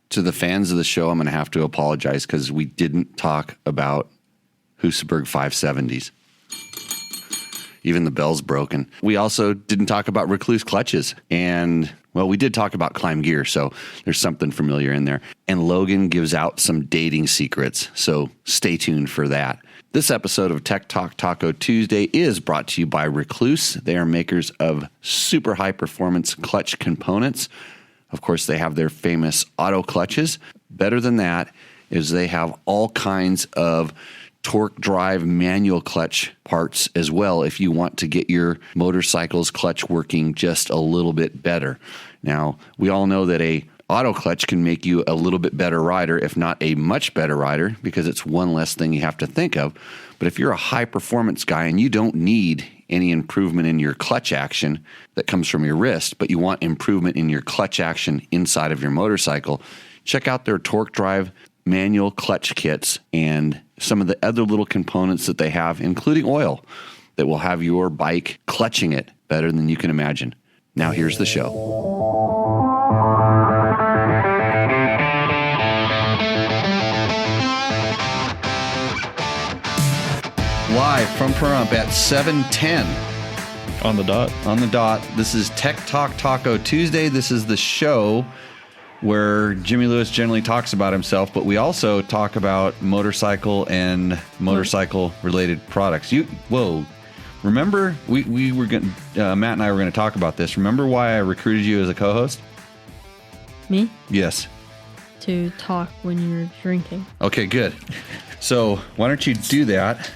To the fans of the show, I'm going to have to apologize because we didn't talk about Husaberg 570s. Even the bell's broken. We also didn't talk about Rekluse clutches. And, well, we did talk about Climb gear, so there's something familiar in there. And Logan gives out some dating secrets, so stay tuned for that. This episode of Tech Talk Taco Tuesday is brought to you by Rekluse. They are makers of super high-performance clutch components. Of course, they have their famous auto clutches. Better than that is they have all kinds of torque drive manual clutch parts as well if you want to get your motorcycle's clutch working just a little bit better. Now, we all know that a auto clutch can make you a little bit better rider, if not a much better rider, because it's one less thing you have to think of. But if you're a high performance guy and you don't need any improvement in your clutch action that comes from your wrist, but you want improvement in your clutch action inside of your motorcycle, check out their torque drive manual clutch kits and some of the other little components that they have, including oil, that will have your bike clutching it better than you can imagine. Now here's the show. Live from PAHRUMP at 7:10. On the dot. On the dot. This is Tech Talk Taco Tuesday. This is the show where Jimmy Lewis generally talks about himself, but we also talk about motorcycle and motorcycle-related products. Remember, we were going Matt and I were going to talk about this. Remember why I recruited you as a co-host? Me? Yes. To talk when you're drinking. Okay, good. So why don't you do that?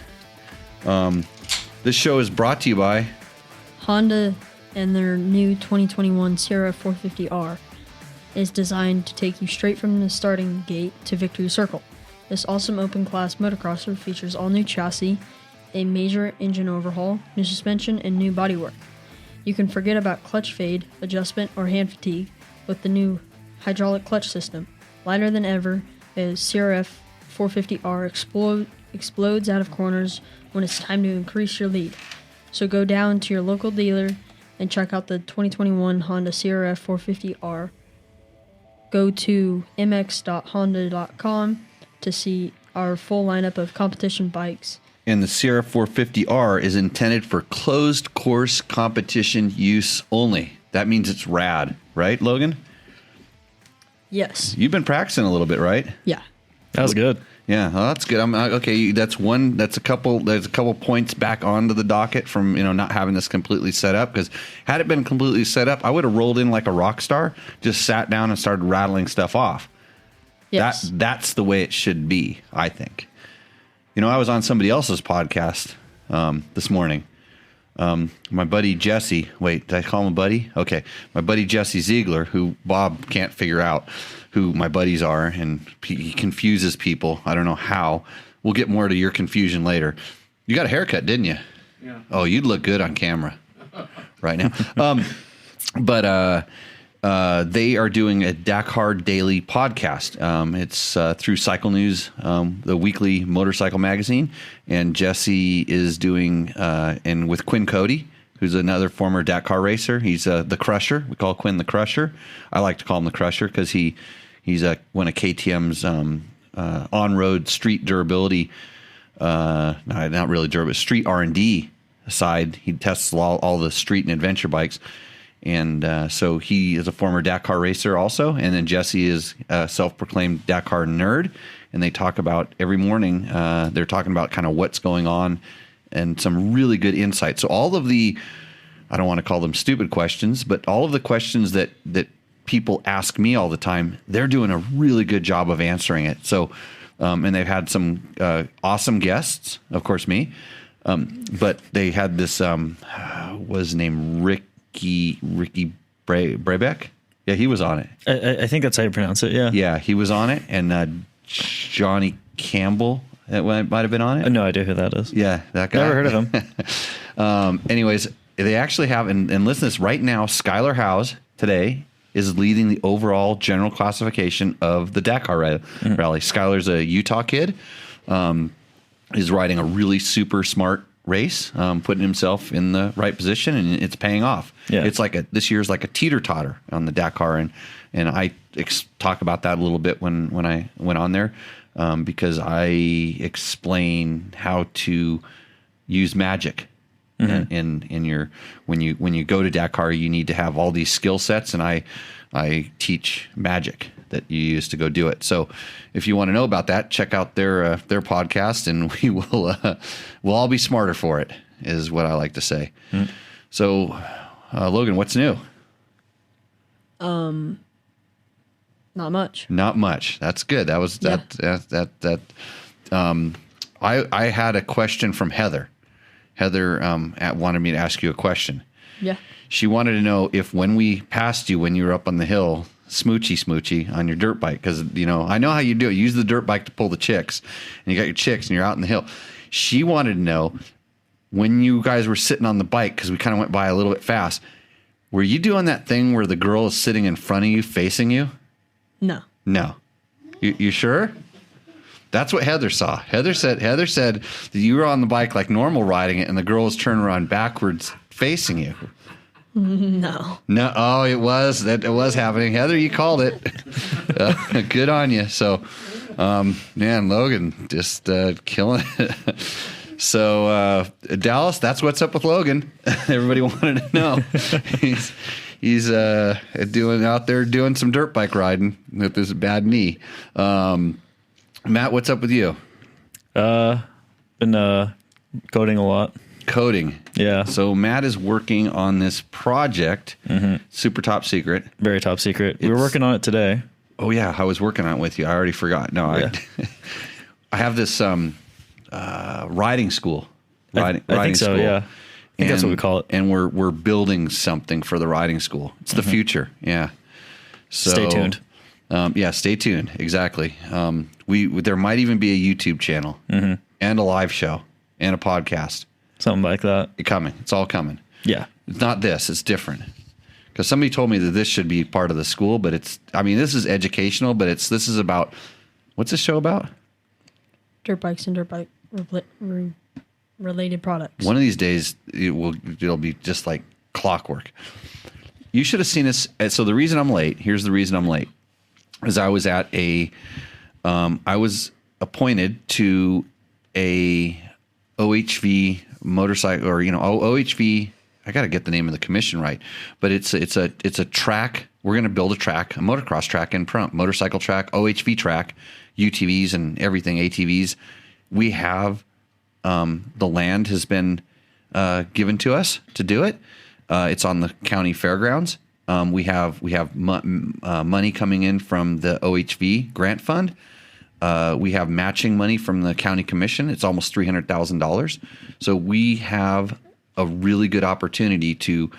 This show is brought to you by Honda and their new 2021 CRF 450R is designed to take you straight from the starting gate to Victory Circle. This awesome open-class motocrosser features all-new chassis, a major engine overhaul, new suspension, and new bodywork. You can forget about clutch fade, adjustment, or hand fatigue with the new hydraulic clutch system. Lighter than ever, the CRF 450R explodes out of corners when it's time to increase your lead. So go down to your local dealer and check out the 2021 Honda CRF 450R. Go to mx.honda.com to see our full lineup of competition bikes. And the CRF 450R is intended for closed course competition use only. That means it's rad, right, Logan? Yes. You've been practicing a little bit, right? Yeah. That was good. Yeah, well, that's good. Okay. That's one. There's a couple points back onto the docket from not having this completely set up. Because had it been completely set up, I would have rolled in like a rock star, just sat down and started rattling stuff off. Yes. That's the way it should be, I think. I was on somebody else's podcast this morning. My buddy Jesse. Wait, did I call him a buddy? Okay, my buddy Jesse Ziegler, who Bob can't figure out who my buddies are, and he confuses people. I don't know how. We'll get more to your confusion later. You got a haircut, didn't you? Yeah. Oh, you'd look good on camera right now. But they are doing a Dakar Daily podcast. It's through Cycle News, the weekly motorcycle magazine, and Jesse is doing and with Quinn Cody, who's another former Dakar racer. He's the Crusher. We call Quinn the Crusher. I like to call him the Crusher because he's one of KTM's on-road street durability, not really durable, street R&D side. He tests all the street and adventure bikes. And so he is a former Dakar racer also. And then Jesse is a self-proclaimed Dakar nerd. And they talk about every morning, they're talking about kind of what's going on and some really good insight. So all of the, I don't want to call them stupid questions, but all of the questions that people ask me all the time, they're doing a really good job of answering it. So, and they've had some awesome guests, of course, me. But they had this, what was his name, Ricky Brabeck? Yeah, he was on it. I think that's how you pronounce it, yeah. Yeah, he was on it. And Johnny Campbell might have been on it. No idea who that is. Yeah, that guy. Never heard of him. Anyways, they actually have, and listen to this, right now, Skylar Howes today is leading the overall general classification of the Dakar Rally. Skylar's a Utah kid. Is riding a really super smart race, putting himself in the right position, and it's paying off. Yeah. It's like this year's like a teeter-totter on the Dakar, and I talk about that a little bit when I went on there, because I explain how to use magic. In your when you go to Dakar, you need to have all these skill sets, and I teach magic that you use to go do it. So if you want to know about that, check out their podcast, and we'll all be smarter for it, is what I like to say. So Logan, what's new? Not much. Not much. That's good. That was I had a question from Heather. Heather wanted me to ask you a question. Yeah. She wanted to know if when we passed you when you were up on the hill, smoochy on your dirt bike, because I know how you do it. You use the dirt bike to pull the chicks, and you got your chicks, and you're out in the hill. She wanted to know when you guys were sitting on the bike, because we kind of went by a little bit fast. Were you doing that thing where the girl is sitting in front of you, facing you? No. No. You sure? That's what Heather saw. Heather said that you were on the bike like normal riding it, and the girl was turning around backwards facing you. No. No. Oh, it was happening. Heather, you called it. Good on you. So, man, Logan just killing it. So, Dallas, that's what's up with Logan. Everybody wanted to know. He's doing some dirt bike riding with this bad knee. Matt, what's up with you? Been coding a lot. Coding. Yeah. So Matt is working on this project, super top secret. Very top secret. We were working on it today. Oh yeah, I was working on it with you. I already forgot. No, Yeah. I have this riding school. I think so. school. Yeah. I think that's what we call it. And we're building something for the riding school. It's the future. Yeah. So Stay tuned. Yeah, stay tuned. Exactly. There might even be a YouTube channel and a live show and a podcast. Something like that. It's all coming. Yeah. It's not this. It's different. Because somebody told me that this should be part of the school, but this is educational, but this is about, what's this show about? Dirt bikes and dirt bike related products. One of these days, it'll be just like clockwork. You should have seen us. So the reason I'm late, here's the reason I'm late, is I was at I was appointed to a OHV motorcycle, or OHV. I got to get the name of the commission right, but it's a track. We're going to build a motocross track in Pahrump, motorcycle track, OHV track, UTVs and everything, ATVs. We have the land has been given to us to do it. It's on the county fairgrounds. We have money coming in from the OHV grant fund. We have matching money from the county commission. It's almost $300,000. So we have a really good opportunity to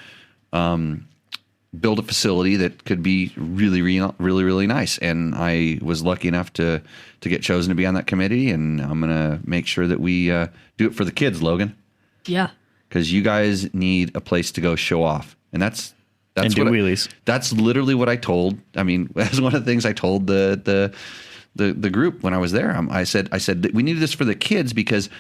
build a facility that could be really, really, really, really nice. And I was lucky enough to get chosen to be on that committee, and I'm going to make sure that we do it for the kids, Logan. Yeah. Because you guys need a place to go show off. And that's and do wheelies. That's literally what I told. I mean, that's one of the things I told the group when I was there. I said that we needed this for the kids because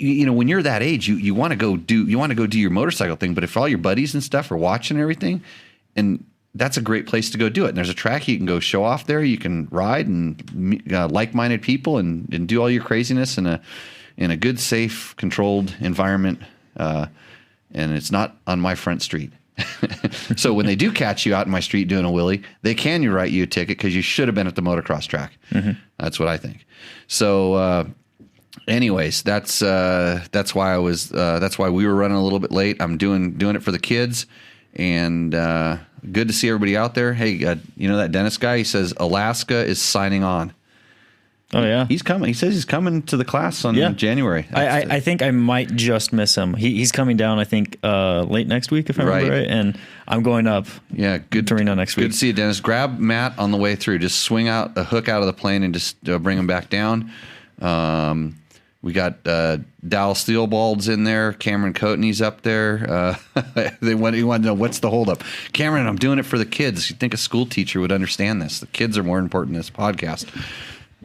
when you're that age, you want to go do your motorcycle thing. But if all your buddies and stuff are watching everything, and that's a great place to go do it. And there's a track you can go show off there. You can ride and like-minded people and do all your craziness in a good, safe, controlled environment. And it's not on my front street. So when they do catch you out in my street doing a wheelie, they can write you a ticket because you should have been at the motocross track. That's what I think. So, anyways, that's why that's why we were running a little bit late. I'm doing it for the kids, and good to see everybody out there. Hey, that Dennis guy? He says Alaska is signing on. Oh yeah, he's coming. He says he's coming to the class on January. I think I might just miss him. He's coming down. I think late next week, if I remember right. And I'm going up. Yeah, good to Reno next week. Good to see you, Dennis. Grab Matt on the way through. Just swing out a hook out of the plane and just bring him back down. We got Dallas Theobald's in there. Cameron Coatney's up there. He wanted to know what's the holdup. Cameron, I'm doing it for the kids. You'd think a school teacher would understand this. The kids are more important than this podcast.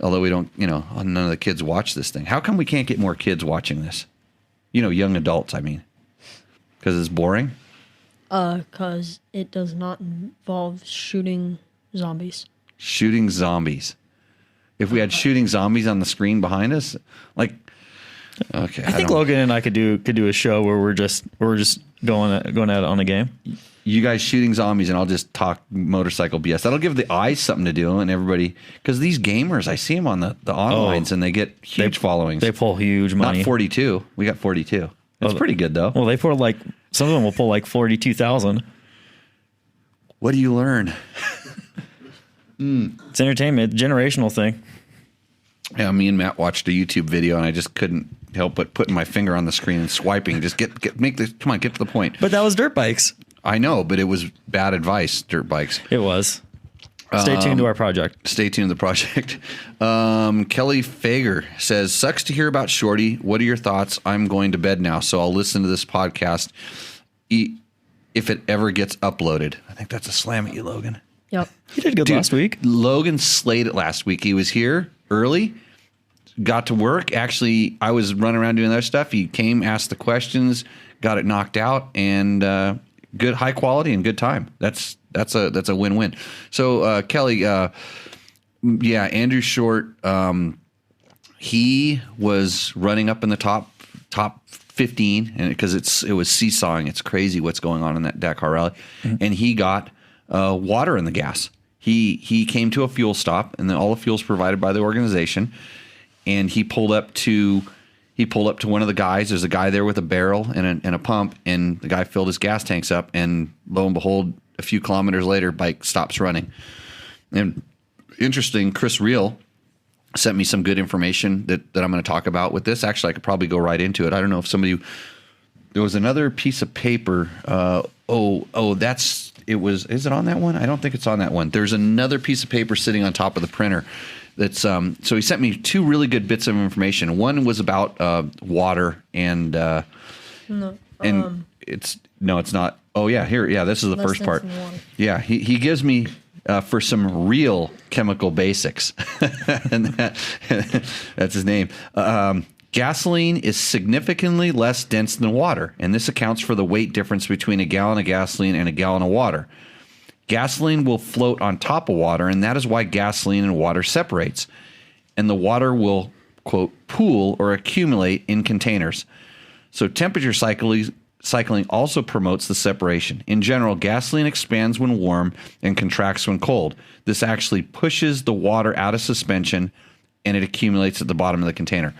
Although we don't, none of the kids watch this thing. How come we can't get more kids watching this? Young adults, I mean. Because it's boring? Because it does not involve shooting zombies. Shooting zombies. If we had shooting zombies on the screen behind us, okay. I think Logan and I could do a show where we're just going at it on a game. You guys shooting zombies, and I'll just talk motorcycle BS. That'll give the eyes something to do, and everybody, because these gamers, I see them on the onlines, and they get huge followings. They pull huge money. Not 42. We got 42. It's pretty good though. Well, they pull some of them will pull 42,000. What do you learn? It's entertainment, generational thing. Yeah, me and Matt watched a YouTube video, and I just couldn't help but putting my finger on the screen and swiping. Just get to the point. But that was dirt bikes. I know, but it was bad advice, dirt bikes. It was. Stay tuned to our project. Stay tuned to the project. Kelly Fager says, sucks to hear about Shorty. What are your thoughts? I'm going to bed now, so I'll listen to this podcast if it ever gets uploaded. I think that's a slam at you, Logan. Yep. He did good last week. Logan slayed it last week. He was here early, got to work. Actually, I was running around doing other stuff. He came, asked the questions, got it knocked out, and good, high quality and good time. That's a win-win. So Kelly, Andrew Short, he was running up in the top 15, and because it was seesawing. It's crazy what's going on in that Dakar Rally, and he got water in the gas. He came to a fuel stop, and then all the fuel's provided by the organization, and he pulled up to one of the guys. There's a guy there with a barrel and a pump, and the guy filled his gas tanks up, and lo and behold, a few kilometers later, bike stops running. And interesting, Chris Reel sent me some good information that I'm going to talk about with this. Actually, I could probably go right into it. I don't know if there was another piece of paper. Is it on that one? I don't think it's on that one. There's another piece of paper sitting on top of the printer. That's so he sent me two really good bits of information. One was about water and it's not. Oh yeah, here, yeah, this is the first part. Yeah, he gives me for some real chemical basics, and that's his name. Gasoline is significantly less dense than water, and this accounts for the weight difference between a gallon of gasoline and a gallon of water. Gasoline will float on top of water, and that is why gasoline and water separates. And the water will, quote, pool or accumulate in containers. So temperature cycling also promotes the separation. In general, gasoline expands when warm and contracts when cold. This actually pushes the water out of suspension, and it accumulates at the bottom of the container.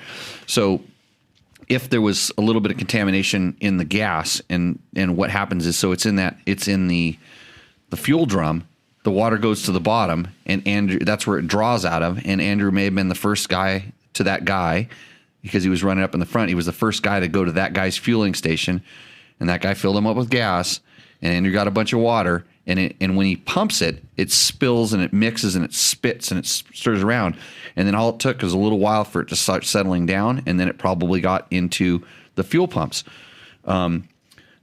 So if there was a little bit of contamination in the gas, and what happens is, so it's in the fuel drum, the water goes to the bottom, and Andrew, that's where it draws out of, and Andrew may have been the first guy to that guy because he was running up in the front. He was the first guy to go to that guy's fueling station, and that guy filled him up with gas, and Andrew got a bunch of water, and when he pumps it, it spills and it mixes and it spits and it stirs around, and then all it took was a little while for it to start settling down, and then it probably got into the fuel pumps.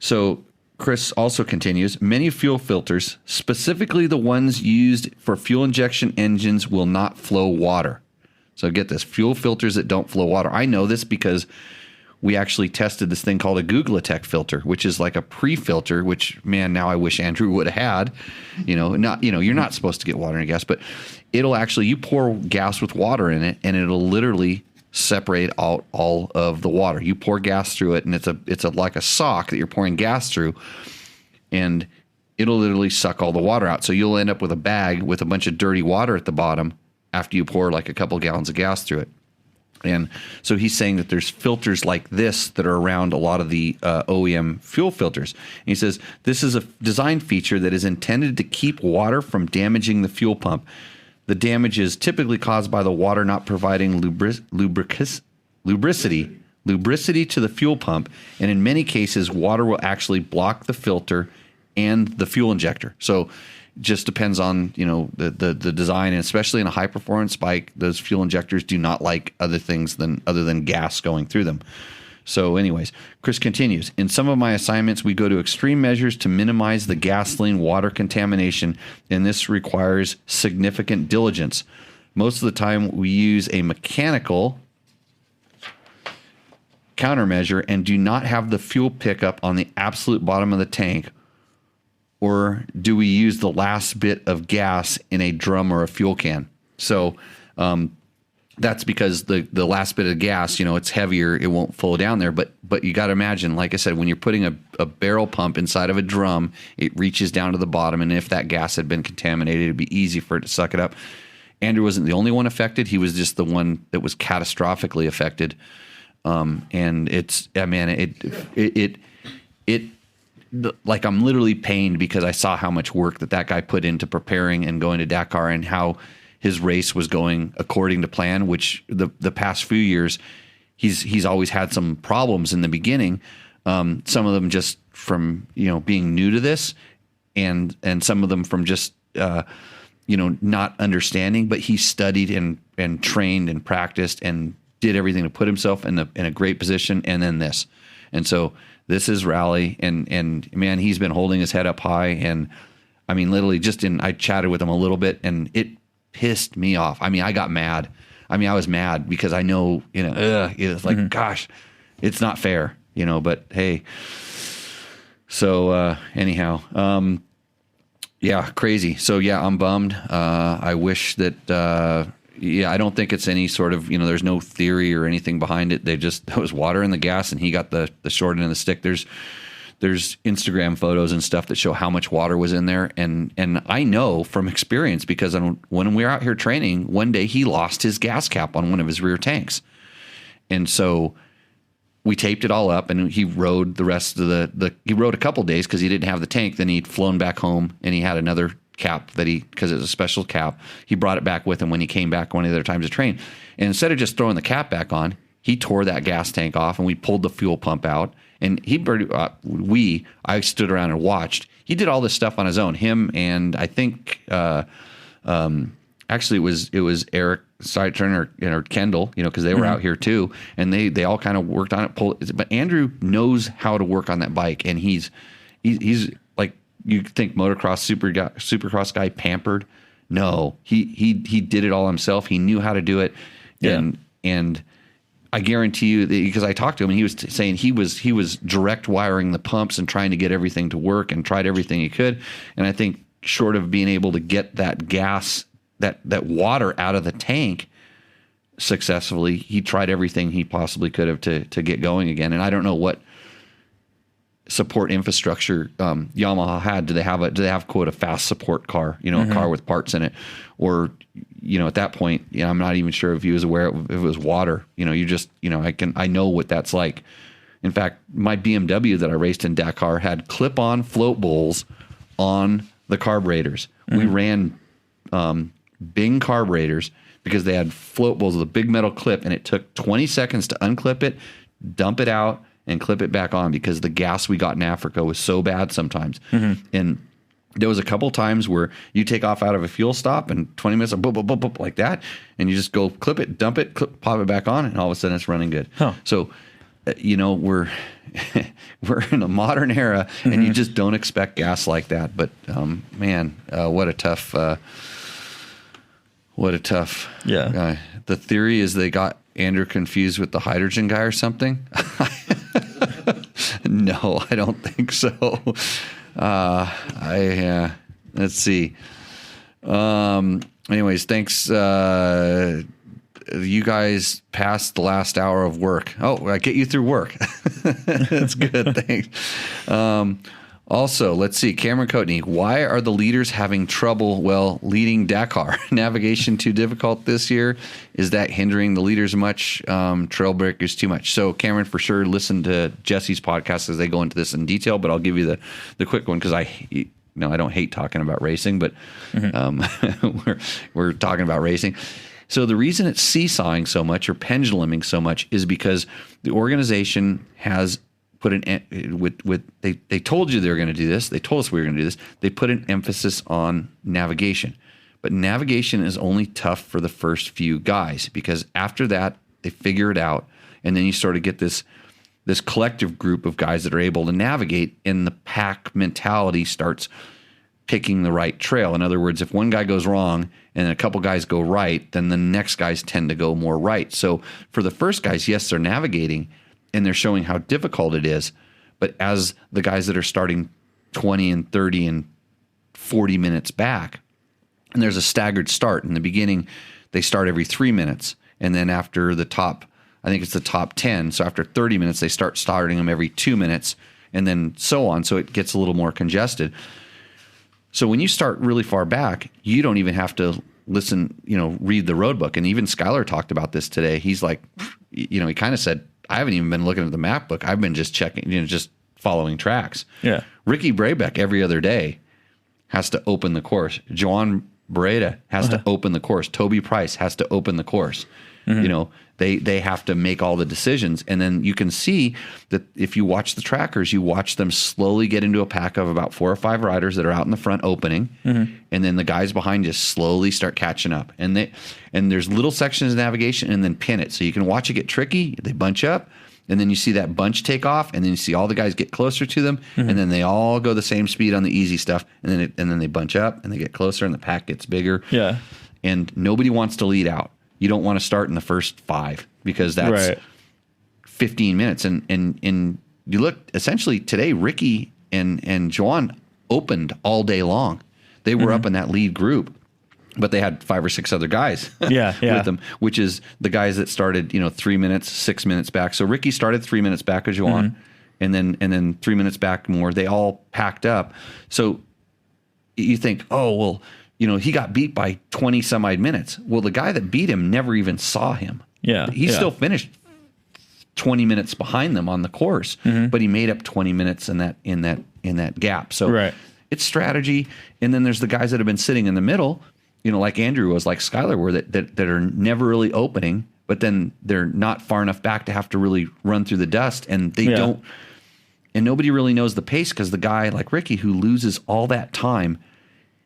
So Chris also continues, many fuel filters, specifically the ones used for fuel injection engines, will not flow water. So get this, fuel filters that don't flow water. I know this because we actually tested this thing called a Googletech filter, which is like a pre-filter, which, man, now I wish Andrew would have had. You're not supposed to get water in gas, but it'll actually, you pour gas with water in it, and it'll literally separate out all of the water. You pour gas through it, and it's like a sock that you're pouring gas through, and it'll literally suck all the water out. So you'll end up with a bag with a bunch of dirty water at the bottom after you pour like a couple gallons of gas through it. And so he's saying that there's filters like this that are around a lot of the OEM fuel filters. And he says this is a design feature that is intended to keep water from damaging the fuel pump. The damage is typically caused by the water not providing lubricity to the fuel pump, and in many cases, water will actually block the filter and the fuel injector. So just depends on the design, and especially in a high performance bike, those fuel injectors do not like other than gas going through them. So anyways, Chris continues, in some of my assignments we go to extreme measures to minimize the gasoline water contamination, and this requires significant diligence. Most of the time we use a mechanical countermeasure and do not have the fuel pickup on the absolute bottom of the tank. Or do we use the last bit of gas in a drum or a fuel can? So that's because the last bit of gas, it's heavier. It won't flow down there. But you got to imagine, like I said, when you're putting a barrel pump inside of a drum, it reaches down to the bottom. And if that gas had been contaminated, it'd be easy for it to suck it up. Andrew wasn't the only one affected. He was just the one that was catastrophically affected. And it's, like I'm literally pained because I saw how much work that guy put into preparing and going to Dakar, and how his race was going according to plan, which the past few years he's always had some problems in the beginning. Some of them just from, being new to this, and some of them from just, not understanding, but he studied and trained and practiced and did everything to put himself in a great position. And then this, and so this is Rally, and man, he's been holding his head up high. And I mean, literally I chatted with him a little bit, and it pissed me off. I mean, I got mad. I was mad because I know, it's like, gosh, it's not fair, but hey, so, anyhow, yeah, crazy. So yeah, I'm bummed. I wish that, I don't think it's any sort of, there's no theory or anything behind it. There was water in the gas, and he got the short end of the stick. There's Instagram photos and stuff that show how much water was in there. And I know from experience, because when we were out here training, one day he lost his gas cap on one of his rear tanks. And so we taped it all up, and he rode the rest of he rode a couple days because he didn't have the tank. Then he'd flown back home, and he had another cap because it was a special cap. He brought it back with him when he came back one of the other times to train. And instead of just throwing the cap back on, he tore that gas tank off, and we pulled the fuel pump out. And I stood around and watched. He did all this stuff on his own. Him and I think actually it was Eric Sideturner or Kendall, because they were out here too, and they all kind of worked on it. But Andrew knows how to work on that bike, and he's like, you think motocross supercross guy pampered. No, he did it all himself. He knew how to do it, and I guarantee you that, because I talked to him, and he was saying he was direct wiring the pumps and trying to get everything to work, and tried everything he could. And I think short of being able to get that gas, that water out of the tank successfully, he tried everything he possibly could have to get going again. And I don't know what support infrastructure Yamaha had. Do they have quote a fast support car, a car with parts in it, or at that point, I'm not even sure if he was aware if it was water. You just, I know what that's like. In fact, my BMW that I raced in Dakar had clip-on float bowls on the carburetors. We ran Bing carburetors because they had float bowls with a big metal clip, and it took 20 seconds to unclip it, dump it out, and clip it back on, because the gas we got in Africa was so bad sometimes. And there was a couple times where you take off out of a fuel stop, and 20 minutes of boop, boop, boop, boop, like that, and you just go clip it, dump it, pop it back on, and all of a sudden it's running good. So, we're in a modern era, and you just don't expect gas like that. But man, what a tough guy. The theory is they got Andrew confused with the hydrogen guy or something. No, I don't think so. Let's see. Anyways, thanks. You guys passed the last hour of work. Oh, I get you through work. That's good. Thanks. Also, let's see. Cameron Coatney, why are the leaders having trouble, leading Dakar? Navigation too difficult this year? Is that hindering the leaders much? Trail breakers too much? So, Cameron, for sure, listen to Jesse's podcast as they go into this in detail, but I'll give you the quick one, because I don't hate talking about racing, but we're talking about racing. So the reason it's seesawing so much, or penduluming so much, is because the organization has put they told you they were going to do this. They told us we were going to do this. They put an emphasis on navigation, but navigation is only tough for the first few guys, because after that they figure it out, and then you sort of get this collective group of guys that are able to navigate, and the pack mentality starts taking the right trail. In other words, if one guy goes wrong and a couple guys go right, then the next guys tend to go more right. So for the first guys, yes, they're navigating and they're showing how difficult it is. But as the guys that are starting 20 and 30 and 40 minutes back, and there's a staggered start. In the beginning, they start every 3 minutes. And then after the top, I think it's the top 10. So after 30 minutes, they start starting them every 2 minutes and then so on. So it gets a little more congested. So when you start really far back, you don't even have to listen, read the road book. And even Skylar talked about this today. He's like, he kind of said, I haven't even been looking at the map book. I've been just checking, just following tracks. Yeah. Ricky Brabeck every other day has to open the course. Joan Beretta has to open the course. Toby Price has to open the course. They have to make all the decisions. And then you can see that if you watch the trackers, you watch them slowly get into a pack of about 4 or 5 riders that are out in the front opening. And then the guys behind just slowly start catching up. And there's little sections of navigation and then pin it. So you can watch it get tricky. They bunch up. And then you see that bunch take off, and then you see all the guys get closer to them, and then they all go the same speed on the easy stuff, and then they bunch up and they get closer, and the pack gets bigger. Yeah, and nobody wants to lead out. You don't want to start in the first 5 because that's 15 minutes. And you look essentially today, Ricky and Joan opened all day long. They were up in that lead group. But they had 5 or 6 other guys with them, which is the guys that started, 3 minutes, 6 minutes back. So Ricky started 3 minutes back of Joan, and then 3 minutes back more. They all packed up. So you think, oh, well, he got beat by 20 some odd minutes. Well, the guy that beat him never even saw him. Yeah. He still finished 20 minutes behind them on the course, but he made up 20 minutes in that gap. So it's strategy. And then there's the guys that have been sitting in the middle, like Andrew was, like Skylar were, that are never really opening, but then they're not far enough back to have to really run through the dust, and they don't. And nobody really knows the pace because the guy like Ricky who loses all that time,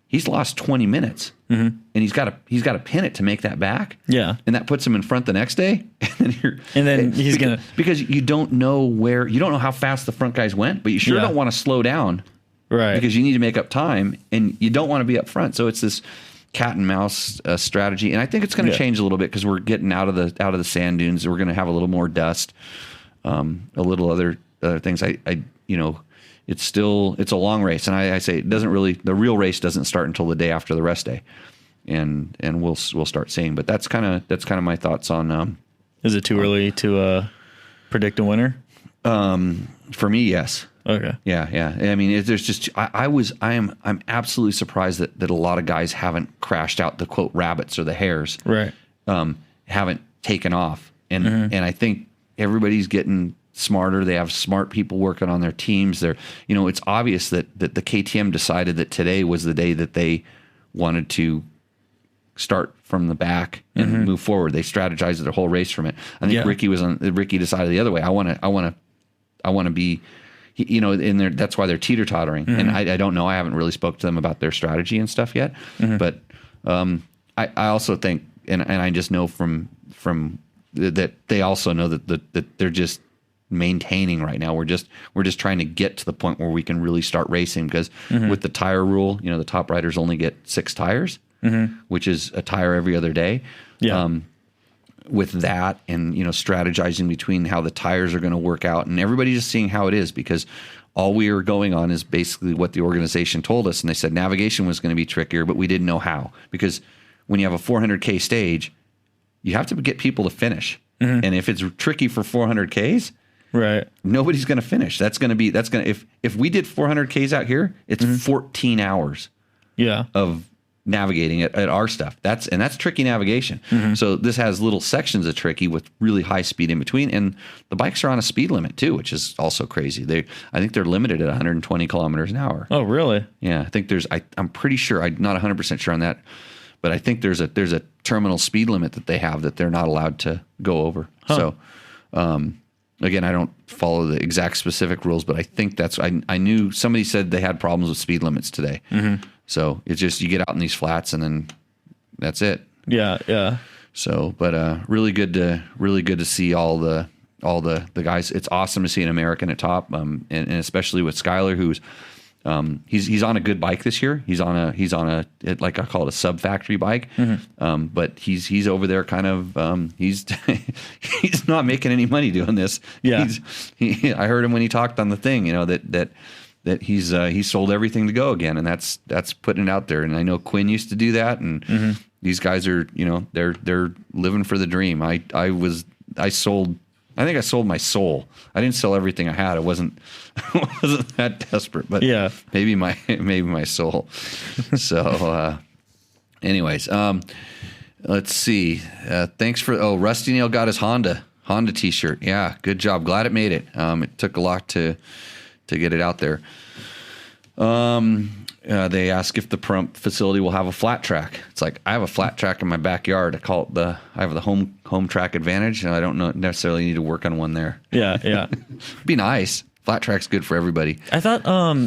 he's lost 20 minutes, and he's got to pin it to make that back. Yeah, and that puts him in front the next day, and then because you don't know how fast the front guys went, but you sure don't want to slow down, right? Because you need to make up time, and you don't want to be up front. So it's this cat and mouse strategy, and I think it's going to change a little bit because we're getting out of the sand dunes. We're going to have a little more dust, a little other things. It's a long race, and I say it doesn't really. The real race doesn't start until the day after the rest day, and we'll start seeing. But that's kind of my thoughts on. Is it too early to predict a winner? For me, yes. Okay. Yeah. I mean, there's just I'm absolutely surprised that a lot of guys haven't crashed out the quote rabbits or the hares. Right. Haven't taken off, and I think everybody's getting smarter. They have smart people working on their teams. It's obvious that the KTM decided that today was the day that they wanted to start from the back and move forward. They strategized their whole race from it. I think Ricky decided the other way. I want to be. In there, that's why they're teeter-tottering. And I don't know. I haven't really spoke to them about their strategy and stuff yet. But I also think, and I just know from that they also know that they're just maintaining right now. We're just trying to get to the point where we can really start racing because with the tire rule, the top riders only get 6 tires, which is a tire every other day. Yeah. With that and, strategizing between how the tires are going to work out and everybody just seeing how it is because all we are going on is basically what the organization told us. And they said navigation was going to be trickier, but we didn't know how because when you have a 400K stage, you have to get people to finish. And if it's tricky for 400Ks, right, nobody's going to finish. If we did 400Ks out here, it's 14 hours of navigating at our stuff. That's tricky navigation. So this has little sections of tricky with really high speed in between, and the bikes are on a speed limit too, which is also crazy. I think they're limited at 120 kilometers an hour. Oh, really? Yeah, I think I'm pretty sure. I'm not 100% sure on that, but I think there's a terminal speed limit that they have that they're not allowed to go over. So, again, I don't follow the exact specific rules, but I think I knew somebody said they had problems with speed limits today. So it's just you get out in these flats and then that's it. Yeah. So, but really good to see all the guys. It's awesome to see an American at top, and especially with Skylar, who's He's on a good bike this year. He's on a like I call it a sub factory bike. But he's over there kind of he's he's not making any money doing this. Yeah. I heard him when he talked on the thing, that he's sold everything to go again, and that's putting it out there. And I know Quinn used to do that, and these guys are they're living for the dream. I think I sold my soul. I didn't sell everything I had. I wasn't that desperate, but yeah, maybe my soul. So, anyways, let's see. Thanks for Rusty Nail got his Honda t-shirt. Yeah, good job. Glad it made it. It took a lot to get it out there. They ask if the PAHRUMP facility will have a flat track. It's like, I have a flat track in my backyard. I have the home track advantage, and I don't necessarily need to work on one there. Yeah. Be nice. Flat track's good for everybody. I thought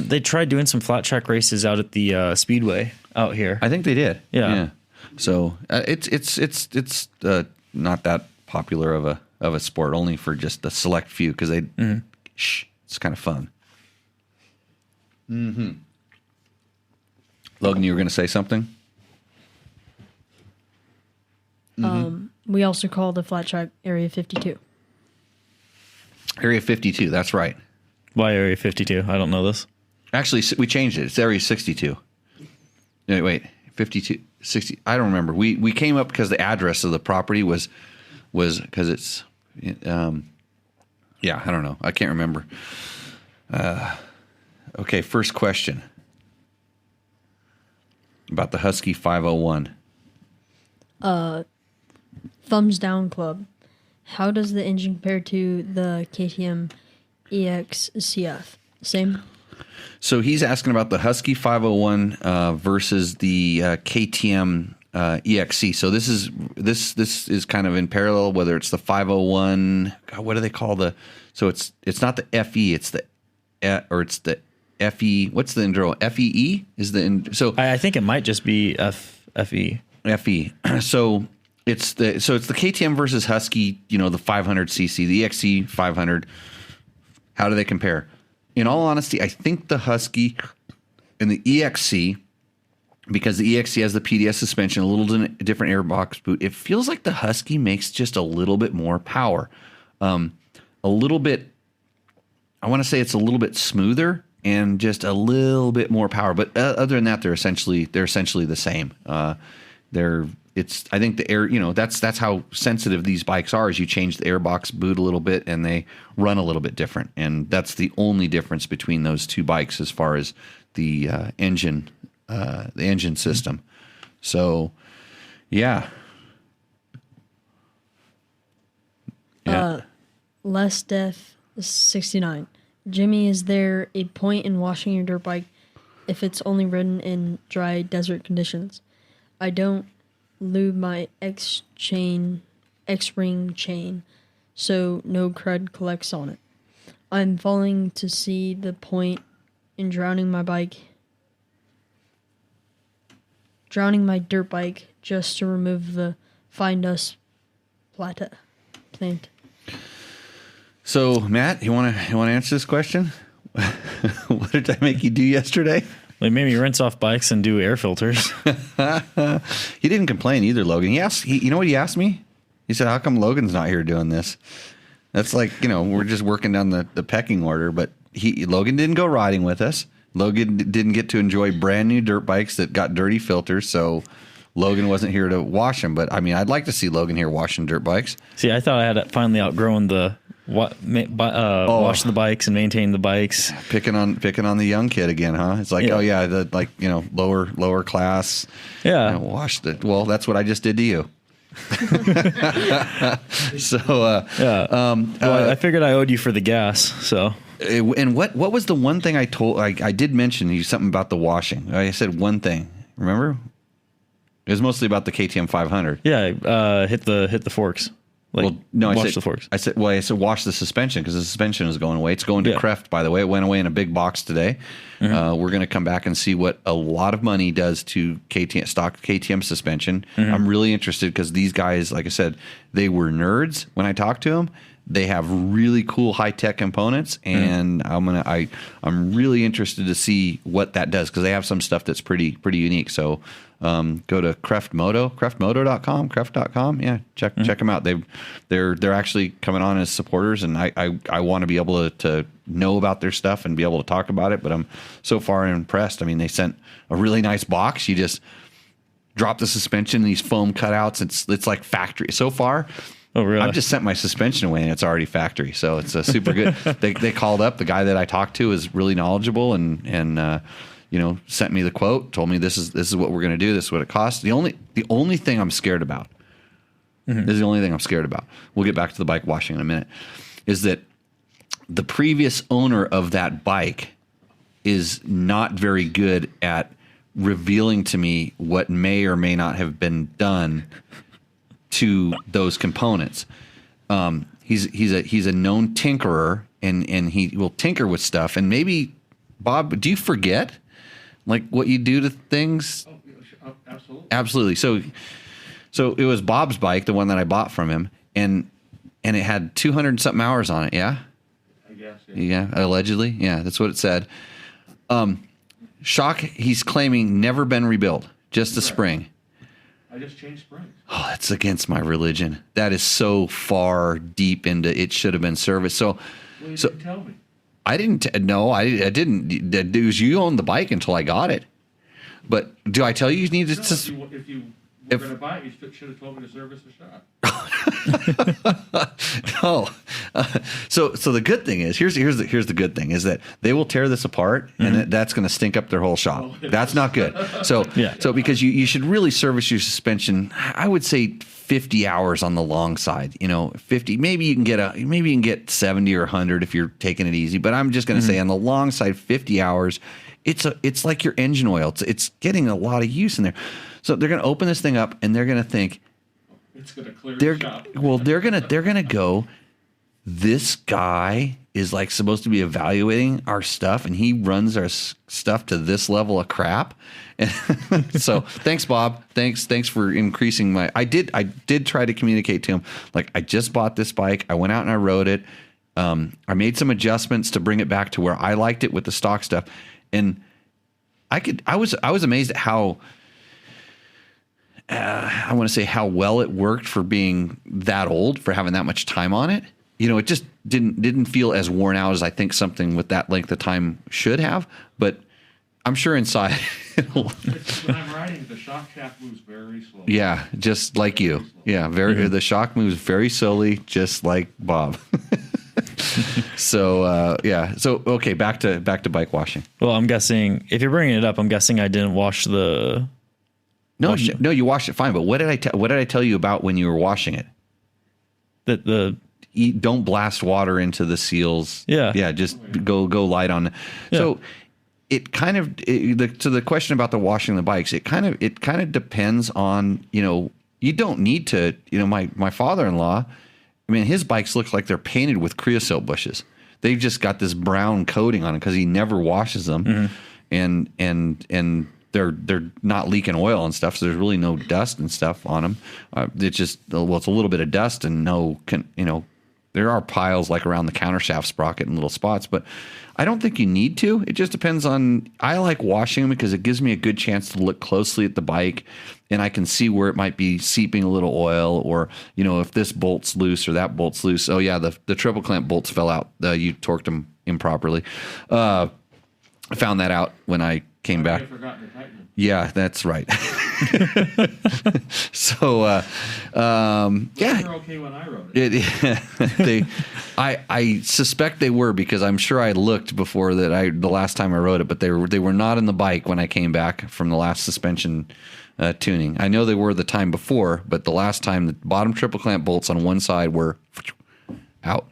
they tried doing some flat track races out at the Speedway out here. I think they did. Yeah. So it's not that popular of a sport, only for just a select few, because it's kind of fun. Logan, you were going to say something? We also call the flat track Area 52. Area 52, that's right. Why Area 52? I don't know this. Actually, we changed it. It's Area 62. Wait, 52, 60. I don't remember. We came up because the address of the property was because it's, I don't know. I can't remember. Okay, first question. About the Husky 501. Thumbs down club. How does the engine compare to the KTM EXCF? Same? So he's asking about the Husky 501 versus the KTM EXC. So this is kind of in parallel, whether it's the 501. God, what do they call the? So it's not the FE. It's the it's the FE. What's the enduro? FEE is the so. I think it might just be FE. FE. So it's the KTM versus Husky. The 500cc, the EXC 500. How do they compare? In all honesty, I think the Husky and the EXC, because the EXC has the PDS suspension, a little different airbox boot. It feels like the Husky makes just a little bit more power, a little bit. I want to say it's a little bit smoother and just a little bit more power. But other than that, they're essentially the same. I think the air, that's how sensitive these bikes are. Is you change the airbox boot a little bit and they run a little bit different, and that's the only difference between those two bikes as far as the engine system. So, yeah. Less Death 69. Jimmy, is there a point in washing your dirt bike if it's only ridden in dry desert conditions? I don't lube my X-ring chain, so no crud collects on it. I'm falling to see the point in drowning my dirt bike just to remove the fine dust plant. So, Matt, you want to answer this question? What did I make you do yesterday? They made me rinse off bikes and do air filters. He didn't complain either, Logan. You know what he asked me? He said, how come Logan's not here doing this? That's like, we're just working down the pecking order, but Logan didn't go riding with us. Logan didn't get to enjoy brand new dirt bikes that got dirty filters, so Logan wasn't here to wash them. But, I mean, I'd like to see Logan here washing dirt bikes. See, I thought I had finally outgrown washing the bikes and maintaining the bikes. Picking on the young kid again, huh? It's like, lower class. Yeah. Wash it. Well, that's what I just did to you. So, I figured I owed you for the gas. So, and what was the one thing I told? I did mention you something about the washing. I said one thing. Remember? It was mostly about the KTM 500. Yeah, hit the forks. Wash the forks. I said wash the suspension, because the suspension is going away. It's going to Kreft, by the way. It went away in a big box today. Mm-hmm. We're going to come back and see what a lot of money does to stock KTM suspension. Mm-hmm. I'm really interested because these guys, like I said, they were nerds when I talked to them. They have really cool high tech components, and I'm really interested to see what that does, because they have some stuff that's pretty unique. So go to craftmoto.com. Yeah, check them out. They're actually coming on as supporters, and I want to be able to know about their stuff and be able to talk about it. But I'm so far impressed. I mean, they sent a really nice box. You just drop the suspension, these foam cutouts. It's like factory so far. Oh, really? I've just sent my suspension away and it's already factory. So it's a super good. They called up. The guy that I talked to is really knowledgeable and sent me the quote, told me this is what we're going to do. This is what it costs. The only thing I'm scared about, this is the only thing I'm scared about. We'll get back to the bike washing in a minute, is that the previous owner of that bike is not very good at revealing to me what may or may not have been done to those components. He's a known tinkerer, and he will tinker with stuff. And maybe, Bob, do you forget like what you do to things? Oh, absolutely. Absolutely. So it was Bob's bike, the one that I bought from him, and it had 200 and something hours on it. Yeah. I guess. Yeah. Allegedly. Yeah. That's what it said. Shock, he's claiming never been rebuilt, just a spring. I just changed springs. Oh, that's against my religion. That is so far deep into it should have been serviced. So, Well, you didn't tell me. I didn't. No, I didn't. It was you owned the bike until I got it. But do I tell you needed No, to? if you were going to buy it, you should have told me to service the shop. No. So the good thing is here's the good thing is that they will tear this apart, and that's going to stink up their whole shop. That's not good. So so because you should really service your suspension, I would say 50 hours on the long side. 50. Maybe you can get 70 or 100 if you're taking it easy. But I'm just going to say on the long side, 50 hours. It's like your engine oil. It's getting a lot of use in there. So they're going to open this thing up, and they're going to think it's going to clear the shop. Well, they're gonna go. This guy is like supposed to be evaluating our stuff, and he runs our stuff to this level of crap. And so, thanks, Bob. Thanks for increasing my. I did try to communicate to him, like, I just bought this bike. I went out and I rode it. I made some adjustments to bring it back to where I liked it with the stock stuff, and I was amazed at how. I want to say how well it worked for being that old, for having that much time on it. It just didn't feel as worn out as I think something with that length of time should have. But I'm sure inside, When I'm riding, the shock shaft moves very slowly. Yeah, just like you. Yeah, the shock moves very slowly, just like Bob. So So okay, back to bike washing. Well, I'm guessing if you're bringing it up, I'm guessing I didn't wash the. No, you washed it fine. But what did I tell you about when you were washing it? Don't blast water into the seals. Yeah. Just go light on. Yeah. So it kind of to the question about the washing the bikes. It kind of depends on you don't need to my father-in-law. I mean, his bikes look like they're painted with creosote bushes. They've just got this brown coating on it because he never washes them, and they're not leaking oil and stuff, so there's really no dust and stuff on them. It's just it's a little bit of dust and there are piles like around the countershaft sprocket in little spots, but I don't think you need to. It just depends on. I like washing them because it gives me a good chance to look closely at the bike, and I can see where it might be seeping a little oil, or if this bolt's loose or that bolt's loose. Oh yeah, the triple clamp bolts fell out. You torqued them improperly. I found that out when I came back. I forgot to tighten them. Yeah, that's right. So, yeah. They were okay when I wrote it. I suspect they were, because I'm sure I looked before the last time I wrote it, but they were not in the bike when I came back from the last suspension tuning. I know they were the time before, but the last time the bottom triple clamp bolts on one side were out.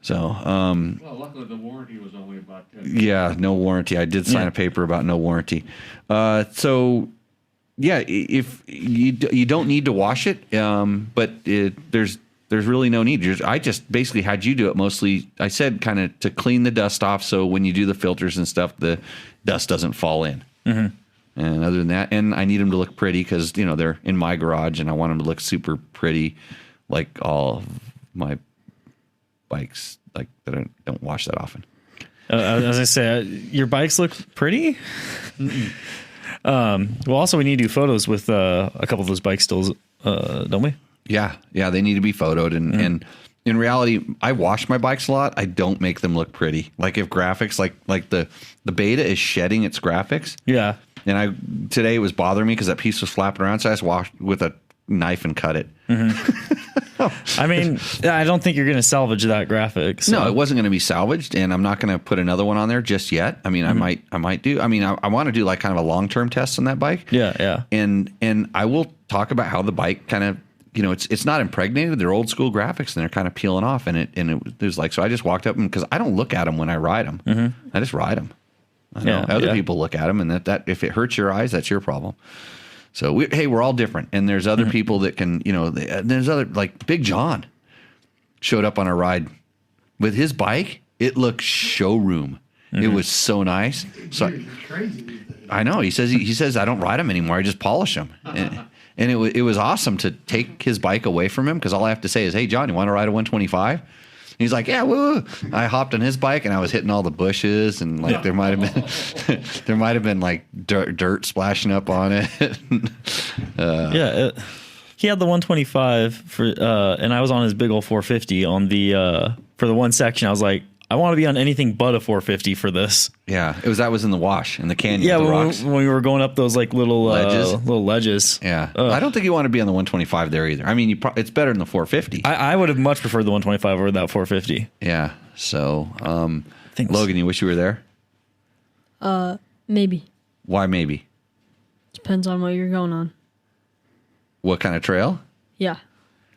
So, well, luckily the warranty was only about 10 years. Yeah, no warranty. I did sign a paper about no warranty. So, yeah, if you don't need to wash it, but there's really no need. I just basically had you do it mostly. I said kind of to clean the dust off, so when you do the filters and stuff, the dust doesn't fall in. Mm-hmm. And other than that, and I need them to look pretty because they're in my garage, and I want them to look super pretty, like all of my bikes like that I don't wash that often. As I say, your bikes look pretty. Well, also we need to do photos with a couple of those bike stills, don't we? Yeah, they need to be photoed, and in reality, I wash my bikes a lot. I don't make them look pretty. Like if graphics, like the Beta is shedding its graphics. Yeah. And today it was bothering me because that piece was flapping around, so I just washed with a knife and cut it. I mean, I don't think you're going to salvage that graphic. So. No, it wasn't going to be salvaged, and I'm not going to put another one on there just yet. I mean, I might do. I mean, I want to do like kind of a long-term test on that bike. Yeah. And I will talk about how the bike kind of, it's not impregnated. They're old school graphics, and they're kind of peeling off. And it was like, so I just walked up, and because I don't look at them when I ride them, I just ride them. I know other people look at them, and that if it hurts your eyes, that's your problem. So we're all different, and there's other people that can, there's other, like Big John showed up on a ride with his bike. It looked showroom. It was so nice. So Crazy. I know he says I don't ride them anymore. I just polish them. And it was awesome to take his bike away from him because all I have to say is, hey, John, you want to ride a 125? He's like, yeah, woo. I hopped on his bike and I was hitting all the bushes and like there might have been like dirt splashing up on it. He had the 125 for, and I was on his big old 450 on the for the one section. I was like, I want to be on anything but a 450 for this. Yeah, that was in the wash in the canyon. Yeah, with the rocks. when we were going up those like little ledges. Yeah, I don't think you want to be on the 125 there either. I mean, it's better than the 450. I would have much preferred the 125 over that 450. Yeah. So, Logan, you wish you were there? Maybe. Why maybe? Depends on what you're going on. What kind of trail? Yeah.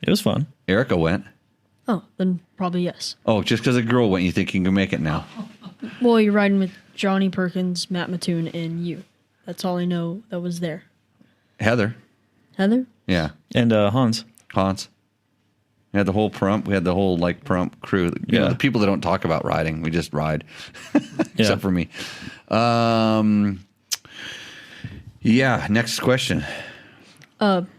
It was fun. Erica went. Oh, then probably yes. Oh, just because a girl went, you think you can make it now? Well, you're riding with Johnny Perkins, Matt Mattoon, and you. That's all I know that was there. Heather. Heather? Yeah. And Hans. We had the whole Prump. We had the whole like Prump crew. You know, the people that don't talk about riding. We just ride, except for me. Yeah. Next question.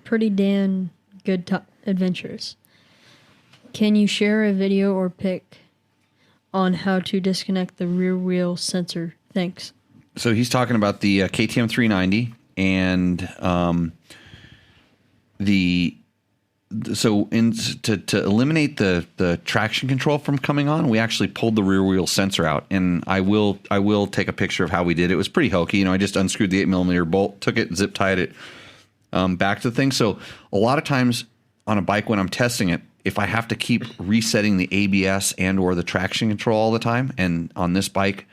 Pretty damn good adventures. Can you share a video or pic on how to disconnect the rear wheel sensor? Thanks. So he's talking about the KTM 390 and to eliminate the traction control from coming on, we actually pulled the rear wheel sensor out, and I will take a picture of how we did it. It was pretty hokey. I just unscrewed the 8mm bolt, took it, zip tied it back to the thing. So a lot of times on a bike when I'm testing it, if I have to keep resetting the ABS and or the traction control all the time, and on this bike,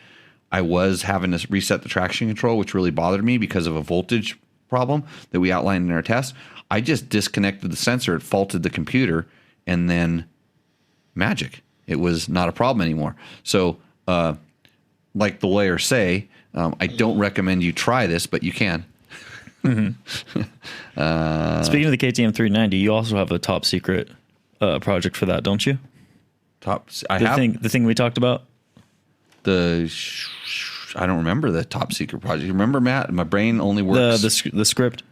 I was having to reset the traction control, which really bothered me because of a voltage problem that we outlined in our test. I just disconnected the sensor, it faulted the computer, and then magic. It was not a problem anymore. So, like the lawyers say, I don't recommend you try this, but you can. Speaking of the KTM 390, you also have a top secret project for that, don't you? The thing we talked about? I don't remember the top secret project. You remember, Matt? My brain only works. The script.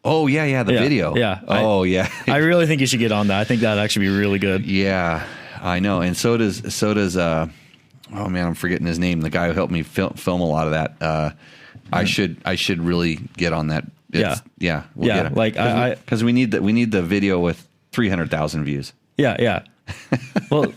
Oh, yeah, the video. Yeah. Yeah. I really think you should get on that. I think that'd actually be really good. Yeah, I know. And so does oh man, I'm forgetting his name. The guy who helped me film a lot of that. I should really get on that. We'll get it. Like because we need the video with 300,000 views. Yeah. Well,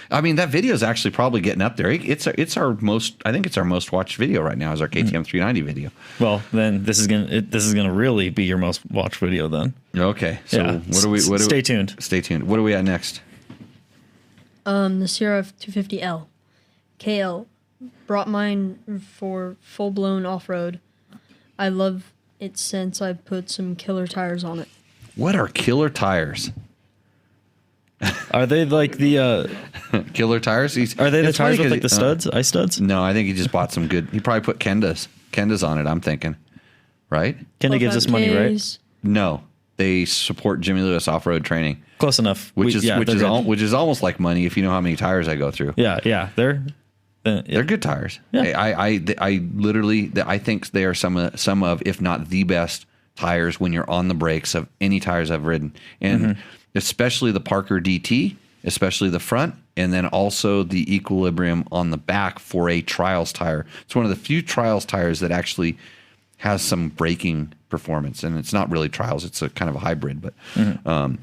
I mean, that video is actually probably getting up there. It's our most watched video right now is our KTM 390 video. Well, then this is gonna really be your most watched video then. Okay. So stay tuned. Stay tuned. What are we at next? The Sierra 250L. KL. Brought mine for full-blown off-road. I love it since I put some killer tires on it. What are killer tires? Are they like the killer tires? Are they the tires with like the studs, ice studs? No, I think he just bought some good. He probably put Kendas on it. I'm thinking, right? Kenda gives us money, right? No, they support Jimmy Lewis off-road training. Close enough. Which is almost like money if you know how many tires I go through. Yeah, they're good tires. Yeah. I literally I think they are some of if not the best tires when you're on the brakes of any tires I've ridden, and especially the Parker DT, especially the front. and then also the equilibrium on the back for a trials tire. It's one of the few trials tires that actually has some braking performance, and it's not really trials. It's a kind of a hybrid, but I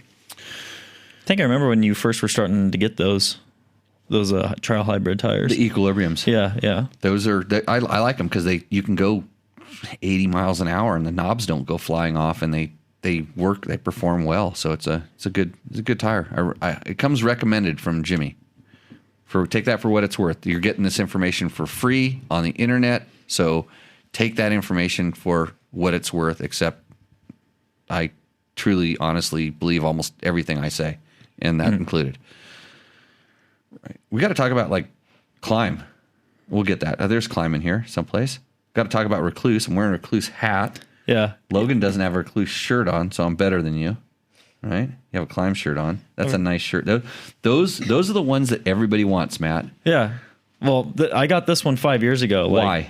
think I remember when you first were starting to get those trial hybrid tires. The equilibriums. Yeah. Those are, I like them because you can go 80 miles an hour and the knobs don't go flying off, and they work, they perform well. So it's a good tire. It comes recommended from Jimmy. Take that for what it's worth. You're getting this information for free on the internet. So take that information for what it's worth, except I truly, honestly believe almost everything I say, and that included. Right. We got to talk about climb. We'll get that. There's climb in here someplace. Got to talk about Rekluse. I'm wearing a Rekluse hat. Yeah. Logan doesn't have a Rekluse shirt on, so I'm better than you. Right? You have a climb shirt on. That's a nice shirt. Those are the ones that everybody wants, Matt. Yeah. Well, I got this one 5 years ago. Why?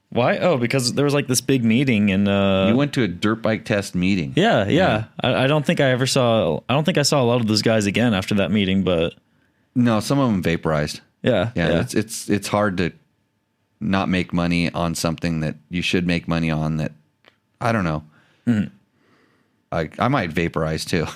Why? Oh, because there was this big meeting, and you went to a dirt bike test meeting. Yeah. I don't think I saw a lot of those guys again after that meeting, but no, some of them vaporized. Yeah. It's hard to not make money on something that you should make money on. That I don't know. I might vaporize too.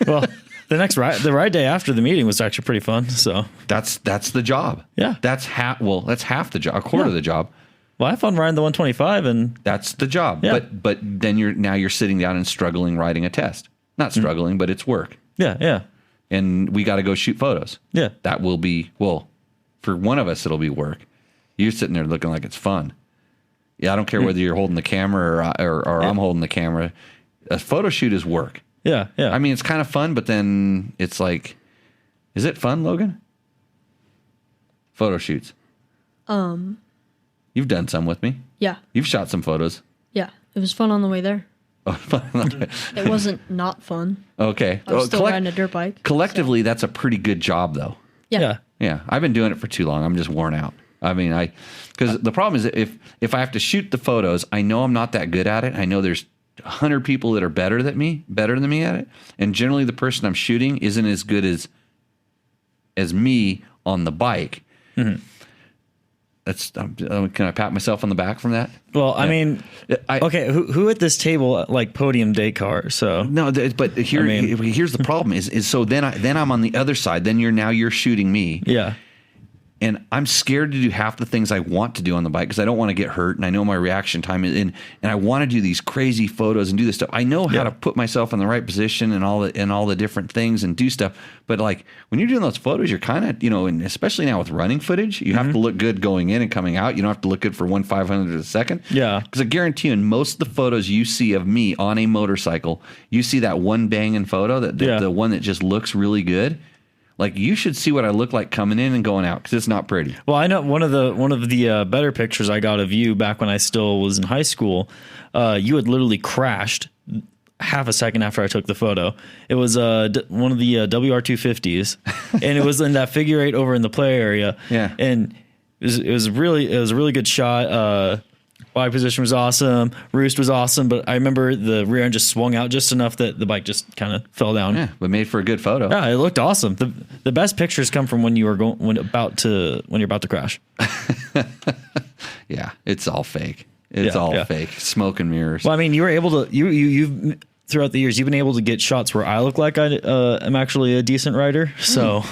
Well, the ride day after the meeting was actually pretty fun. So that's the job. Yeah, that's half the job, a quarter of the job. Well, I had fun riding the 125, and that's the job. Yeah. But then you're sitting down and struggling riding a test. Not struggling, but it's work. Yeah. And we got to go shoot photos. Yeah. That will be, for one of us, it'll be work. You're sitting there looking like it's fun. Yeah, I don't care whether you're holding the camera or I'm holding the camera. A photo shoot is work. Yeah. I mean, it's kind of fun, but then it's like, is it fun, Logan? Photo shoots. You've done some with me. Yeah. You've shot some photos. Yeah. It was fun on the way there. Oh, fun. It wasn't not fun. Okay. I was still riding a dirt bike. Collectively, that's a pretty good job, though. Yeah. Yeah. I've been doing it for too long. I'm just worn out. I mean, because the problem is that if I have to shoot the photos, I know I'm not that good at it. I know there's 100 people that are better than me at it, and generally the person I'm shooting isn't as good as me on the bike. Mm-hmm. That's can I pat myself on the back from that? Well, yeah. I mean, okay, who at this table podium Dakar? So no, but here's the problem is so then I'm on the other side. Then you're shooting me. Yeah. And I'm scared to do half the things I want to do on the bike because I don't want to get hurt, and I know my reaction time is in, and I want to do these crazy photos and do this stuff. I know how to put myself in the right position and all the different things and do stuff. But when you're doing those photos, you're kind of and especially now with running footage, you have to look good going in and coming out. You don't have to look good for 1/500th of a second. Yeah. Because I guarantee you, in most of the photos you see of me on a motorcycle, you see that one banging photo, the one that just looks really good. You should see what I look like coming in and going out because it's not pretty. Well, I know one of the better pictures I got of you back when I still was in high school. You had literally crashed half a second after I took the photo. It was one of the WR250s, and it was in that figure eight over in the play area. Yeah, and it was a really good shot. Wide position was awesome. Roost was awesome, but I remember the rear end just swung out just enough that the bike just kind of fell down. Yeah, but made for a good photo. Yeah, it looked awesome. The best pictures come from when you're about to crash. Yeah, it's all fake. It's all fake. Smoke and mirrors. Well, I mean, you were able to you've throughout the years you've been able to get shots where I look like I am actually a decent rider. So,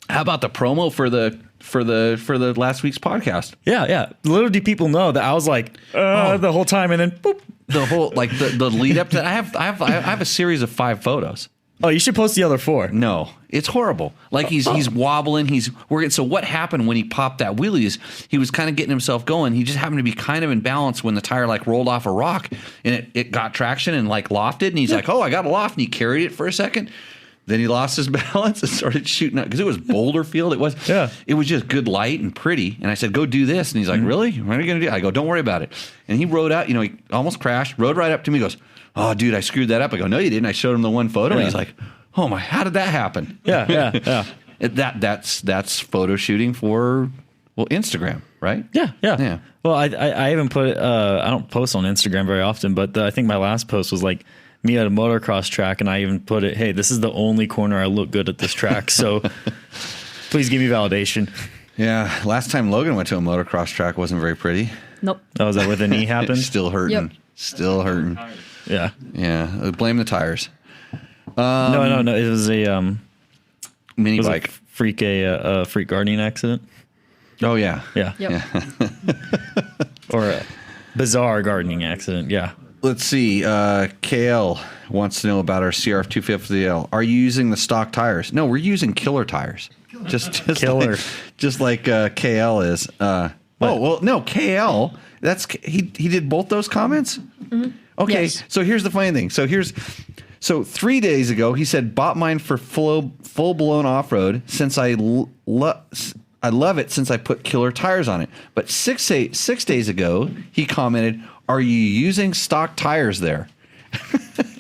how about the promo for the last week's podcast? Yeah. Little do people know that I was the whole time, and then boop. The whole the lead up to I have a series of 5 photos. Oh, you should post the other 4. No, it's horrible. He's wobbling. He's working. So what happened when he popped that wheelie is he was kind of getting himself going. He just happened to be kind of in balance when the tire rolled off a rock and it got traction and lofted. And he's like, oh, I got a loft. And he carried it for a second. Then he lost his balance and started shooting out because it was boulder field. It was just good light and pretty. And I said, go do this. And he's like, really? What are you going to do? I go, don't worry about it. And he rode out, he almost crashed, rode right up to me, goes, oh, dude, I screwed that up. I go, no, you didn't. I showed him the one photo. And he's like, oh my, how did that happen? Yeah. That's photo shooting for, Instagram, right? Yeah. Well, I haven't put, I don't post on Instagram very often, but I think my last post was me at a motocross track, and I even put it, hey, this is the only corner I look good at this track, so please give me validation. Yeah, last time Logan went to a motocross track wasn't very pretty. Nope. Oh, is that where the knee happened? Still hurting. Yep. Still hurting. Yeah. Yeah, blame the tires. No. It was a Mini was bike. a freak guardian accident. Oh, yeah. Yeah. Yep. Or a bizarre gardening accident. Yeah. Let's see. KL wants to know about our CRF 250L. Are you using the stock tires? No, we're using killer tires. Just Killer. like KL is. No, KL. That's he did both those comments. Mm-hmm. Okay, Yes. So here's the funny thing. So 3 days ago he said bought mine for full blown off road since I love it since I put killer tires on it. But 6 days ago he commented, "Are you using stock tires there?"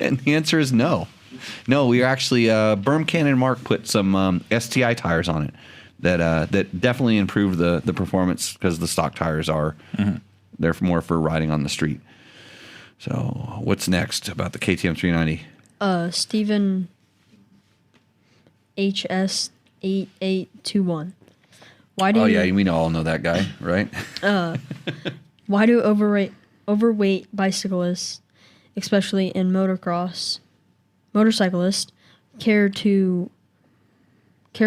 And the answer is no. No, we actually Berm Cannon Mark put some STI tires on it that definitely improved the performance because the stock tires are they're more for riding on the street. So what's next about the KTM 390? Stephen HS8821. Why do We all know that guy, right? Why do overweight bicyclists, especially in motorcyclists, care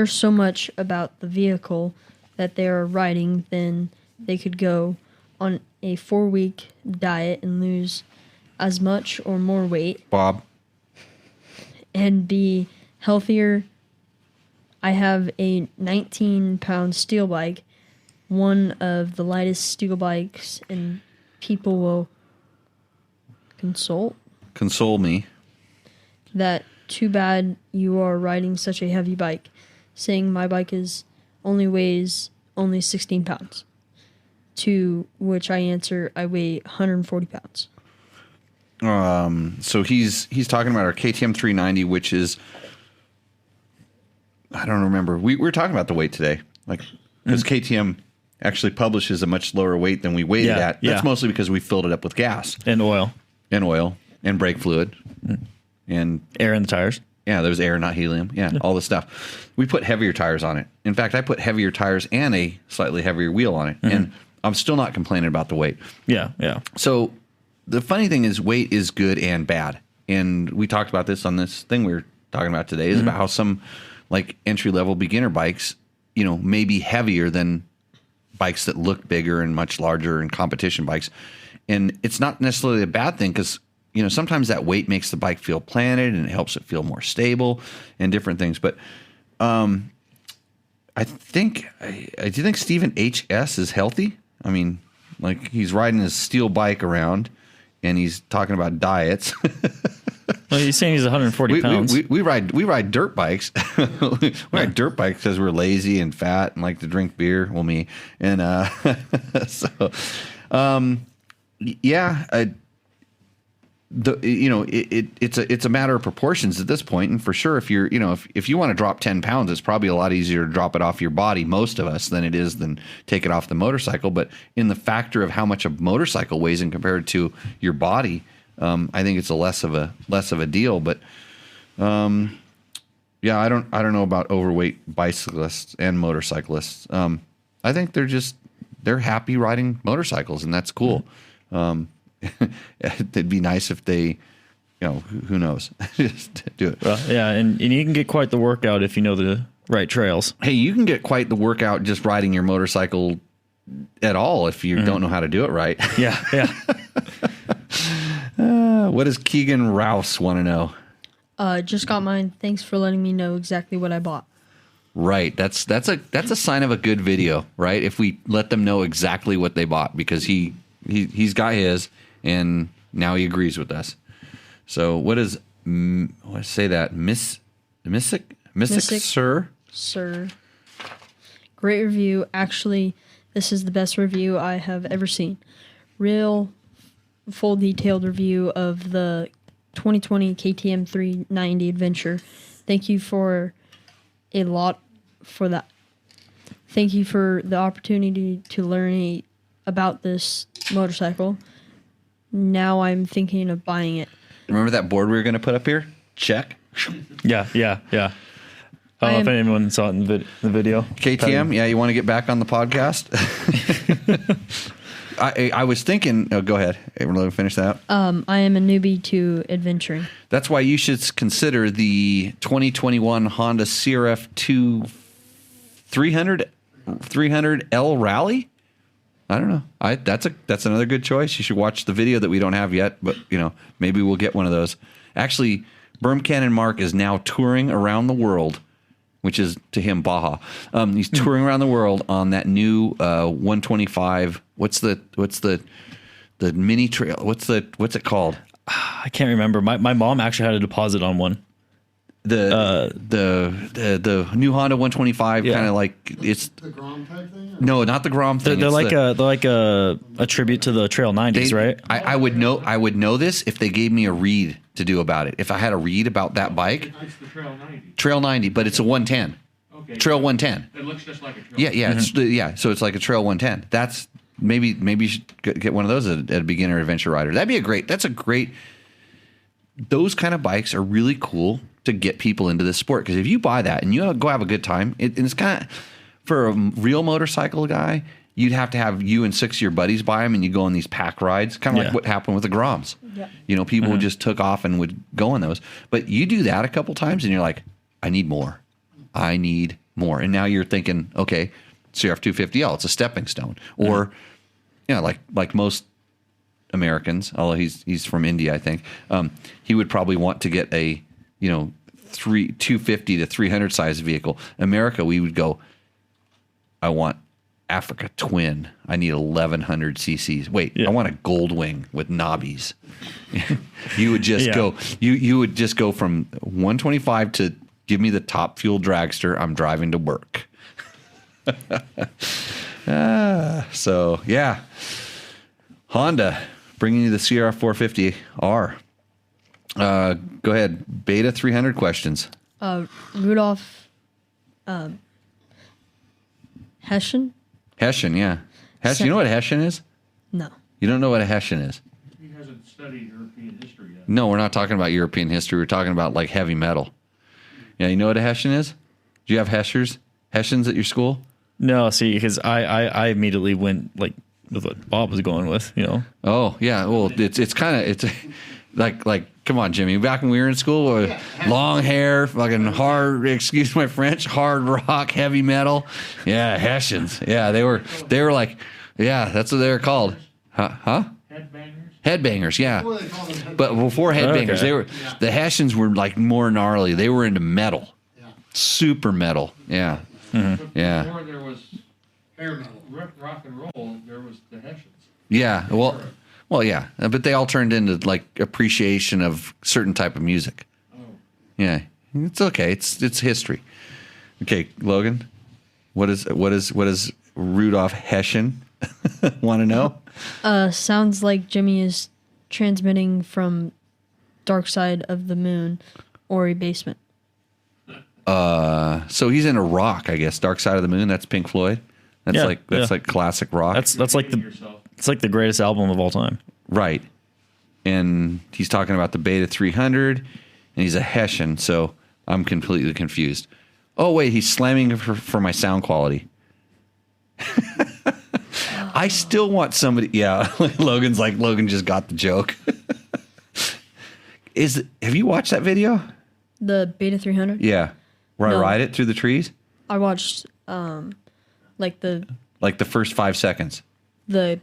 so much about the vehicle that they are riding than they could go on a 4-week diet and lose as much or more weight Bob. and be healthier? I have a 19-pound steel bike, one of the lightest steel bikes, and people will Console me. that too bad you are riding such a heavy bike, saying my bike weighs only 16 pounds. To which I answer, I weigh 140 pounds. So he's talking about our KTM 390, which is, I don't remember. We were talking about the weight today, like because KTM actually publishes a much lower weight than we weighed it at. That's mostly because we filled it up with gas And oil. and brake fluid and Air in the tires. yeah, there was air, not helium. Yeah, all this stuff. We put heavier tires on it. In fact, I put heavier tires and a slightly heavier wheel on it, and I'm still not complaining about the weight. Yeah. So the funny thing is weight is good and bad. And we talked about this on this thing we were talking about today is about how some like entry-level beginner bikes, may be heavier than bikes that look bigger and much larger and competition bikes. And it's not necessarily a bad thing because, sometimes that weight makes the bike feel planted and it helps it feel more stable and different things. But I do you think Stephen HS is healthy? I mean, like he's riding his steel bike around and he's talking about diets. Well, he's saying he's 140 pounds. We ride dirt bikes. We ride dirt bikes because we're lazy and fat and like to drink beer. Well, me and it's a matter of proportions at this point. And for sure, if you're if you want to drop 10 pounds, it's probably a lot easier to drop it off your body, most of us, than it is than take it off the motorcycle. But in the factor of how much a motorcycle weighs in compared to your body, I think it's a less of a deal. But I don't know about overweight bicyclists and motorcyclists. I think they're happy riding motorcycles, and that's cool. It'd be nice if they, who knows, just do it. Well, yeah, and you can get quite the workout if you know the right trails. Hey, you can get quite the workout just riding your motorcycle at all if you don't know how to do it right. Yeah. What does Keegan Rouse want to know? Just got mine. Thanks for letting me know exactly what I bought. Right. That's a sign of a good video, right? If we let them know exactly what they bought, because he's got his and now he agrees with us. So what is let's say that Mystic Sir? Sir. Great review. Actually, this is the best review I have ever seen. Real full detailed review of the 2020 KTM 390 Adventure. Thank you for a lot for that. Thank you for the opportunity to learn about this motorcycle. Now I'm thinking of buying it. Remember that board we were going to put up here? Check. Yeah. I don't know if anyone saw it in the video. KTM, yeah, you want to get back on the podcast? I was thinking, go ahead. Let me finish that. I am a newbie to adventuring. That's why you should consider the 2021 Honda CRF 300L Rally. I don't know. That's another good choice. You should watch the video that we don't have yet, but maybe we'll get one of those. Actually, Berm Cannon Mark is now touring around the world, which is to him Baja. He's touring around the world on that new 125. What's the mini trail? What's it called? I can't remember. My mom actually had a deposit on one. The new Honda 125, kind of like it's the Grom type thing? No, not the Grom thing. They're like a tribute to the Trail 90s, right? I would know this if they gave me a read to do about it. If I had a read about that bike, It's the Trail 90. Trail 90, but it's a 110. Okay. Trail 110. It looks just like a Trail. Yeah. So it's like a Trail 110. That's maybe you should get one of those at a beginner adventure rider. That's a great. Those kind of bikes are really cool to get people into this sport, because if you buy that and you go have a good time, it's kind of, for a real motorcycle guy, you'd have to have you and 6 of your buddies buy them and you go on these pack rides, kind of like what happened with the Groms. Yeah. People just took off and would go on those. But you do that a couple times and you're like, I need more. And now you're thinking, okay, CRF 250L, it's a stepping stone. Or, like most Americans, although he's from India, I think, he would probably want to get a 250 to 300 size vehicle. America, we would go, I want Africa Twin. I need 1100 cc's. Wait, I want a Gold Wing with knobbies. You would just go. You would just go from 125 to give me the top fuel dragster. I'm driving to work. So yeah, Honda bringing you the CRF 450R. Go ahead. Beta 300 questions. Rudolph Hessian? Hessian, yeah. You know what a Hessian is? No. You don't know what a Hessian is? He hasn't studied European history yet. No, we're not talking about European history. We're talking about like heavy metal. Yeah, you know what a Hessian is? Do you have Hessians at your school? No, see, because I immediately went like with what Bob was going with, Oh, yeah. Well, it's kind of like come on, Jimmy. Back when we were in school, long hair, fucking hard. Excuse my French. Hard rock, heavy metal. Yeah, Hessians. Yeah, they were like, yeah, that's what they were called. Huh? Headbangers. Yeah. But before headbangers, the Hessians were like more gnarly. They were into metal, super metal. Yeah. Mm-hmm. Yeah. Before there was Hair metal. rock and roll, there was the Hessians. Yeah. Well, yeah, but they all turned into like appreciation of certain type of music. Oh. Yeah, it's okay. It's history. Okay, Logan, what is Rudolph Hessian? Want to know? Sounds like Jimmy is transmitting from Dark Side of the Moon or a basement. So he's into rock, I guess. Dark Side of the Moon. That's Pink Floyd. That's like classic rock. That's like the greatest album of all time. Right. And he's talking about the Beta 300, and he's a Hessian, so I'm completely confused. Oh, wait, he's slamming for my sound quality. I still want somebody... Yeah, Logan just got the joke. Have you watched that video? The Beta 300? Yeah. Where I ride it through the trees? I watched, like the first 5 seconds. The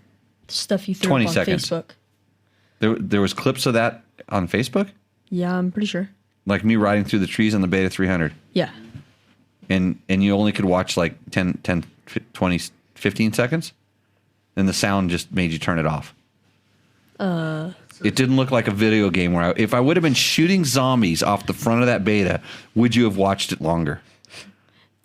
stuff you threw 20 up on seconds. Facebook. There was clips of that on Facebook? Yeah, I'm pretty sure. Like me riding through the trees on the Beta 300? Yeah. And you only could watch like 10, 20, 15 seconds? And the sound just made you turn it off. It didn't look like a video game where if I would have been shooting zombies off the front of that Beta, would you have watched it longer?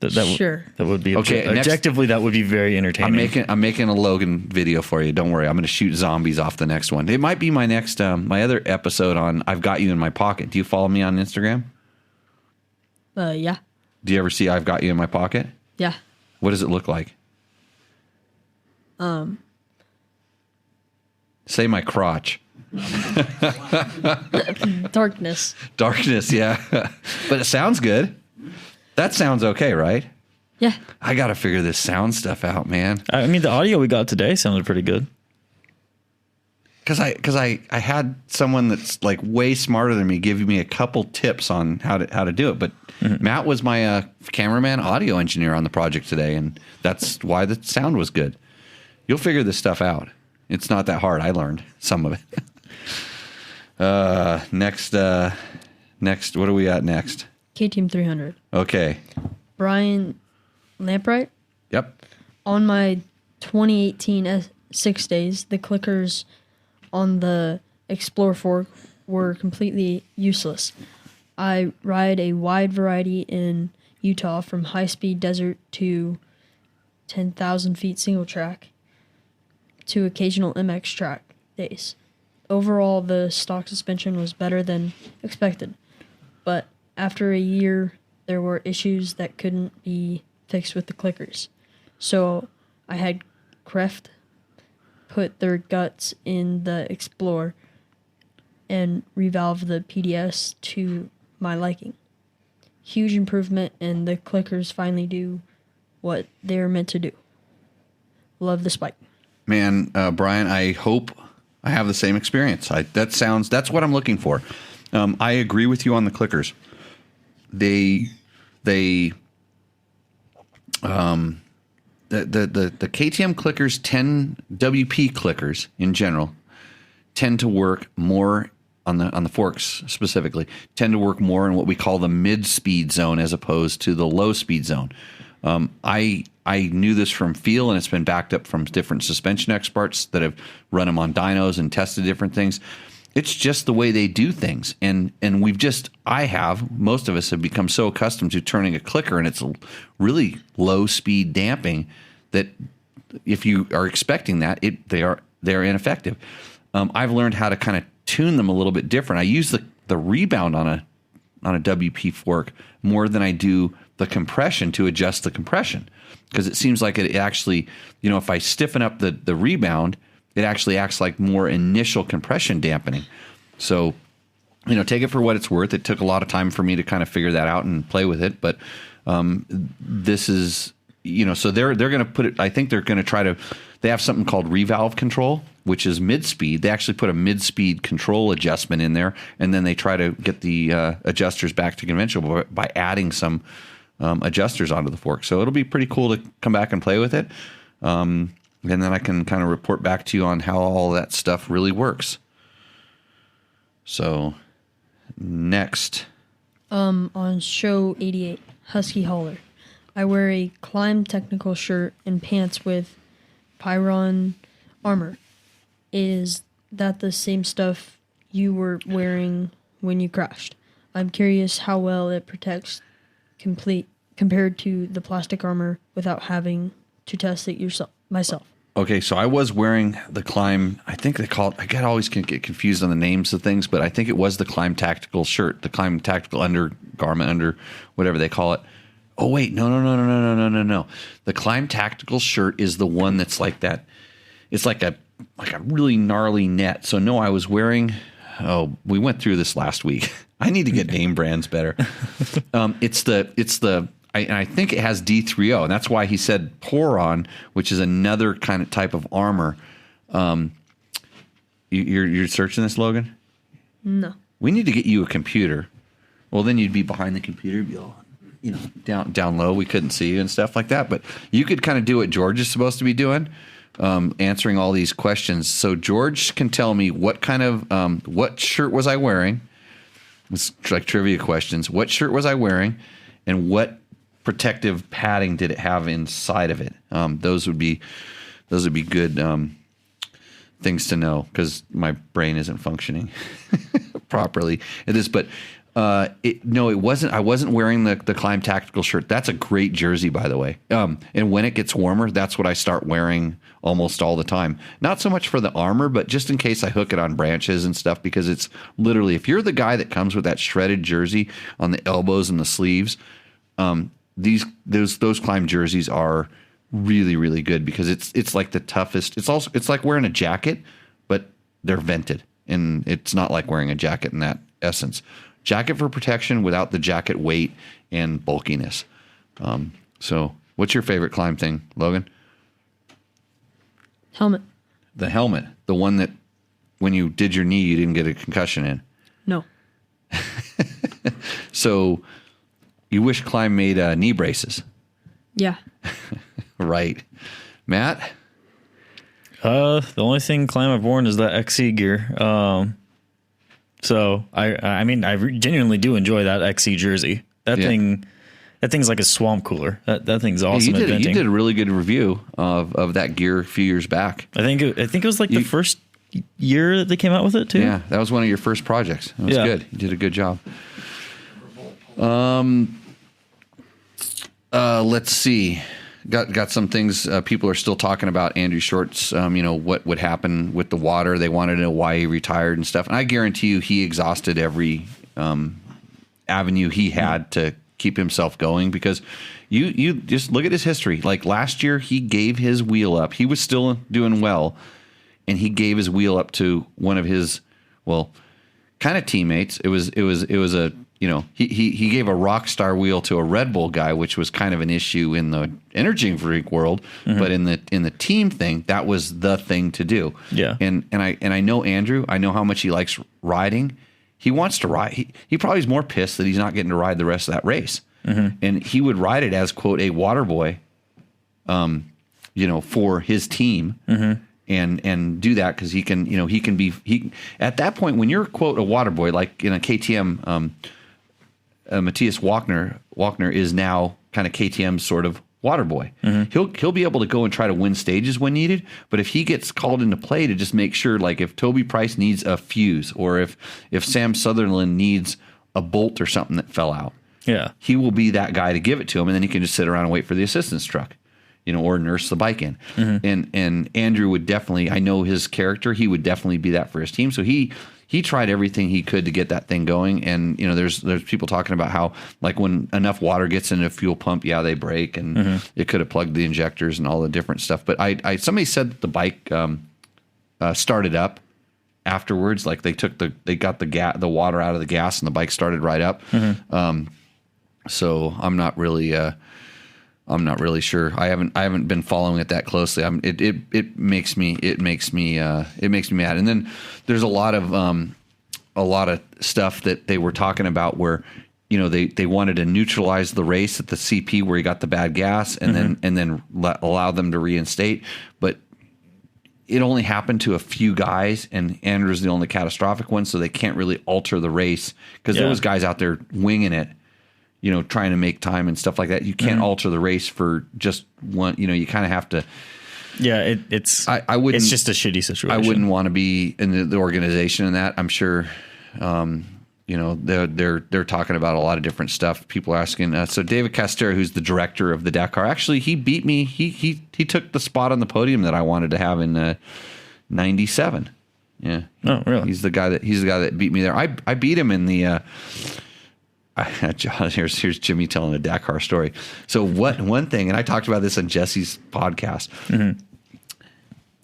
Sure. That would be okay. Objectively, that would be very entertaining. I'm making a Logan video for you. Don't worry. I'm going to shoot zombies off the next one. It might be my next my other episode on I've Got You in My Pocket. Do you follow me on Instagram? Yeah. Do you ever see I've Got You in My Pocket? Yeah. What does it look like? Say my crotch. Darkness. Darkness, yeah. But it sounds good. That sounds okay, right? Yeah. I got to figure this sound stuff out, man. I mean, the audio we got today sounded pretty good. Because I had someone that's like way smarter than me give me a couple tips on how to do it. But Matt was my cameraman audio engineer on the project today, and that's why the sound was good. You'll figure this stuff out. It's not that hard. I learned some of it. Next, what are we at next? K-Team 300. Okay. Brian Lampright. Yep. On my 2018 6 days, the clickers on the Explorer fork were completely useless. I ride a wide variety in Utah, from high-speed desert to 10,000 feet single track to occasional MX track days. Overall, the stock suspension was better than expected, but after a year, there were issues that couldn't be fixed with the clickers. So I had Kreft put their guts in the Explorer and revalve the PDS to my liking. Huge improvement, and the clickers finally do what they're meant to do. Love the spike. Man, Brian, I hope I have the same experience. That's what I'm looking for. I agree with you on the clickers. The KTM clickers WP clickers in general tend to work more on the forks specifically, tend to work more in what we call the mid-speed zone as opposed to the low-speed zone. I knew this from feel, and it's been backed up from different suspension experts that have run them on dynos and tested different things. It's just the way they do things. And most of us have become so accustomed to turning a clicker, and it's a really low speed damping that if you are expecting that, they're ineffective. I've learned how to kind of tune them a little bit different. I use the rebound on a WP fork more than I do the compression to adjust the compression, because it seems like it actually, if I stiffen up the rebound, it actually acts like more initial compression dampening. So, take it for what it's worth. It took a lot of time for me to kind of figure that out and play with it. But this is, so they're going to put it, I think they're going to try to, they have something called revalve control, which is mid-speed. They actually put a mid-speed control adjustment in there, and then they try to get the adjusters back to conventional by adding some adjusters onto the fork. So it'll be pretty cool to come back and play with it. And then I can kind of report back to you on how all that stuff really works. So, next. On show 88, Husky Hauler, I wear a Climb technical shirt and pants with Pyron armor. Is that the same stuff you were wearing when you crashed? I'm curious how well it protects compared to the plastic armor without having to test it myself. Okay, so I was wearing the Climb, I think they call it, I always get confused on the names of things, but I think it was the Climb tactical shirt, the Climb tactical undergarment, under whatever they call it. Oh, wait, no. The Climb tactical shirt is the one that's like that. It's like a really gnarly net. So no, I was wearing, we went through this last week. I need to get name brands better. I think it has D3O, and that's why he said Poron, which is another kind of type of armor. You're searching this, Logan? No. We need to get you a computer. Well, then you'd be behind the computer, be all, down low. We couldn't see you and stuff like that. But you could kind of do what George is supposed to be doing, answering all these questions. So George can tell me what kind of what shirt was I wearing? It's like trivia questions. What shirt was I wearing, and what protective padding did it have inside of it? Those would be good things to know, because my brain isn't functioning properly. It is, but it wasn't. I wasn't wearing the Climb tactical shirt. That's a great jersey, by the way. And when it gets warmer, that's what I start wearing almost all the time. Not so much for the armor, but just in case I hook it on branches and stuff, because it's literally, if you're the guy that comes with that shredded jersey on the elbows and the sleeves, those Climb jerseys are really, really good, because it's like the toughest. It's like wearing a jacket, but they're vented. and it's not like wearing a jacket in that essence. Jacket for protection without the jacket weight and bulkiness. So what's your favorite climb thing, Logan? Helmet. The helmet, the one that when you did your knee, you didn't get a concussion in. No. So you wish Climb made knee braces. Yeah. Right. Matt? The only thing Climb I've worn is that XC gear. So I mean, I genuinely do enjoy that XC jersey. That thing's like a swamp cooler. That thing's awesome. You did a really good review of that gear a few years back. I think it was like the first year that they came out with it too. Yeah, that was one of your first projects. It was good. You did a good job. Let's see. Got some things people are still talking about. Andrew Short's, what would happen with the water. They wanted to know why he retired and stuff. And I guarantee you he exhausted every avenue he had to keep himself going, because you just look at his history. Like last year, he gave his wheel up. He was still doing well, and he gave his wheel up to one of his, kind of teammates. It was a, he gave a rock star wheel to a Red Bull guy, which was kind of an issue in the energy freak world. Mm-hmm. But in the team thing, that was the thing to do. Yeah. And I know Andrew. I know how much he likes riding. He wants to ride. He probably is more pissed that he's not getting to ride the rest of that race. Mm-hmm. And he would ride it as, quote, a water boy, for his team. Mm-hmm. And do that because he can be at that point when you're, quote, a water boy, like in a KTM. Matthias Walkner is now kind of KTM's sort of water boy. Mm-hmm. He'll be able to go and try to win stages when needed, but if he gets called into play to just make sure, like if Toby Price needs a fuse or if Sam Sutherland needs a bolt or something that fell out, he will be that guy to give it to him, and then he can just sit around and wait for the assistance truck, or nurse the bike in. Mm-hmm. And Andrew would definitely, I know his character, he would definitely be that for his team. So he tried everything he could to get that thing going. And, there's people talking about how, like, when enough water gets in a fuel pump, they break, and it could have plugged the injectors and all the different stuff. But somebody said that the bike started up afterwards. Like they got the water out of the gas and the bike started right up. Mm-hmm. So I'm not really sure. I haven't been following it that closely. It makes me mad. And then there's a lot of stuff that they were talking about where, they wanted to neutralize the race at the CP where he got the bad gas, and then allow them to reinstate. But it only happened to a few guys, and Andrew's the only catastrophic one, so they can't really alter the race because there was guys out there winging it. Trying to make time and stuff like that. You can't alter the race for just one. You kind of have to. Yeah, it's. I wouldn't. It's just a shitty situation. I wouldn't want to be in the organization in that. I'm sure. They're talking about a lot of different stuff. People are asking. So David Castera, who's the director of the Dakar, actually he beat me. He took the spot on the podium that I wanted to have in '97. Yeah. Oh, really? He's the guy that beat me there. I beat him in the. Here's Jimmy telling a Dakar story. So one thing, and I talked about this on Jesse's podcast. Mm-hmm.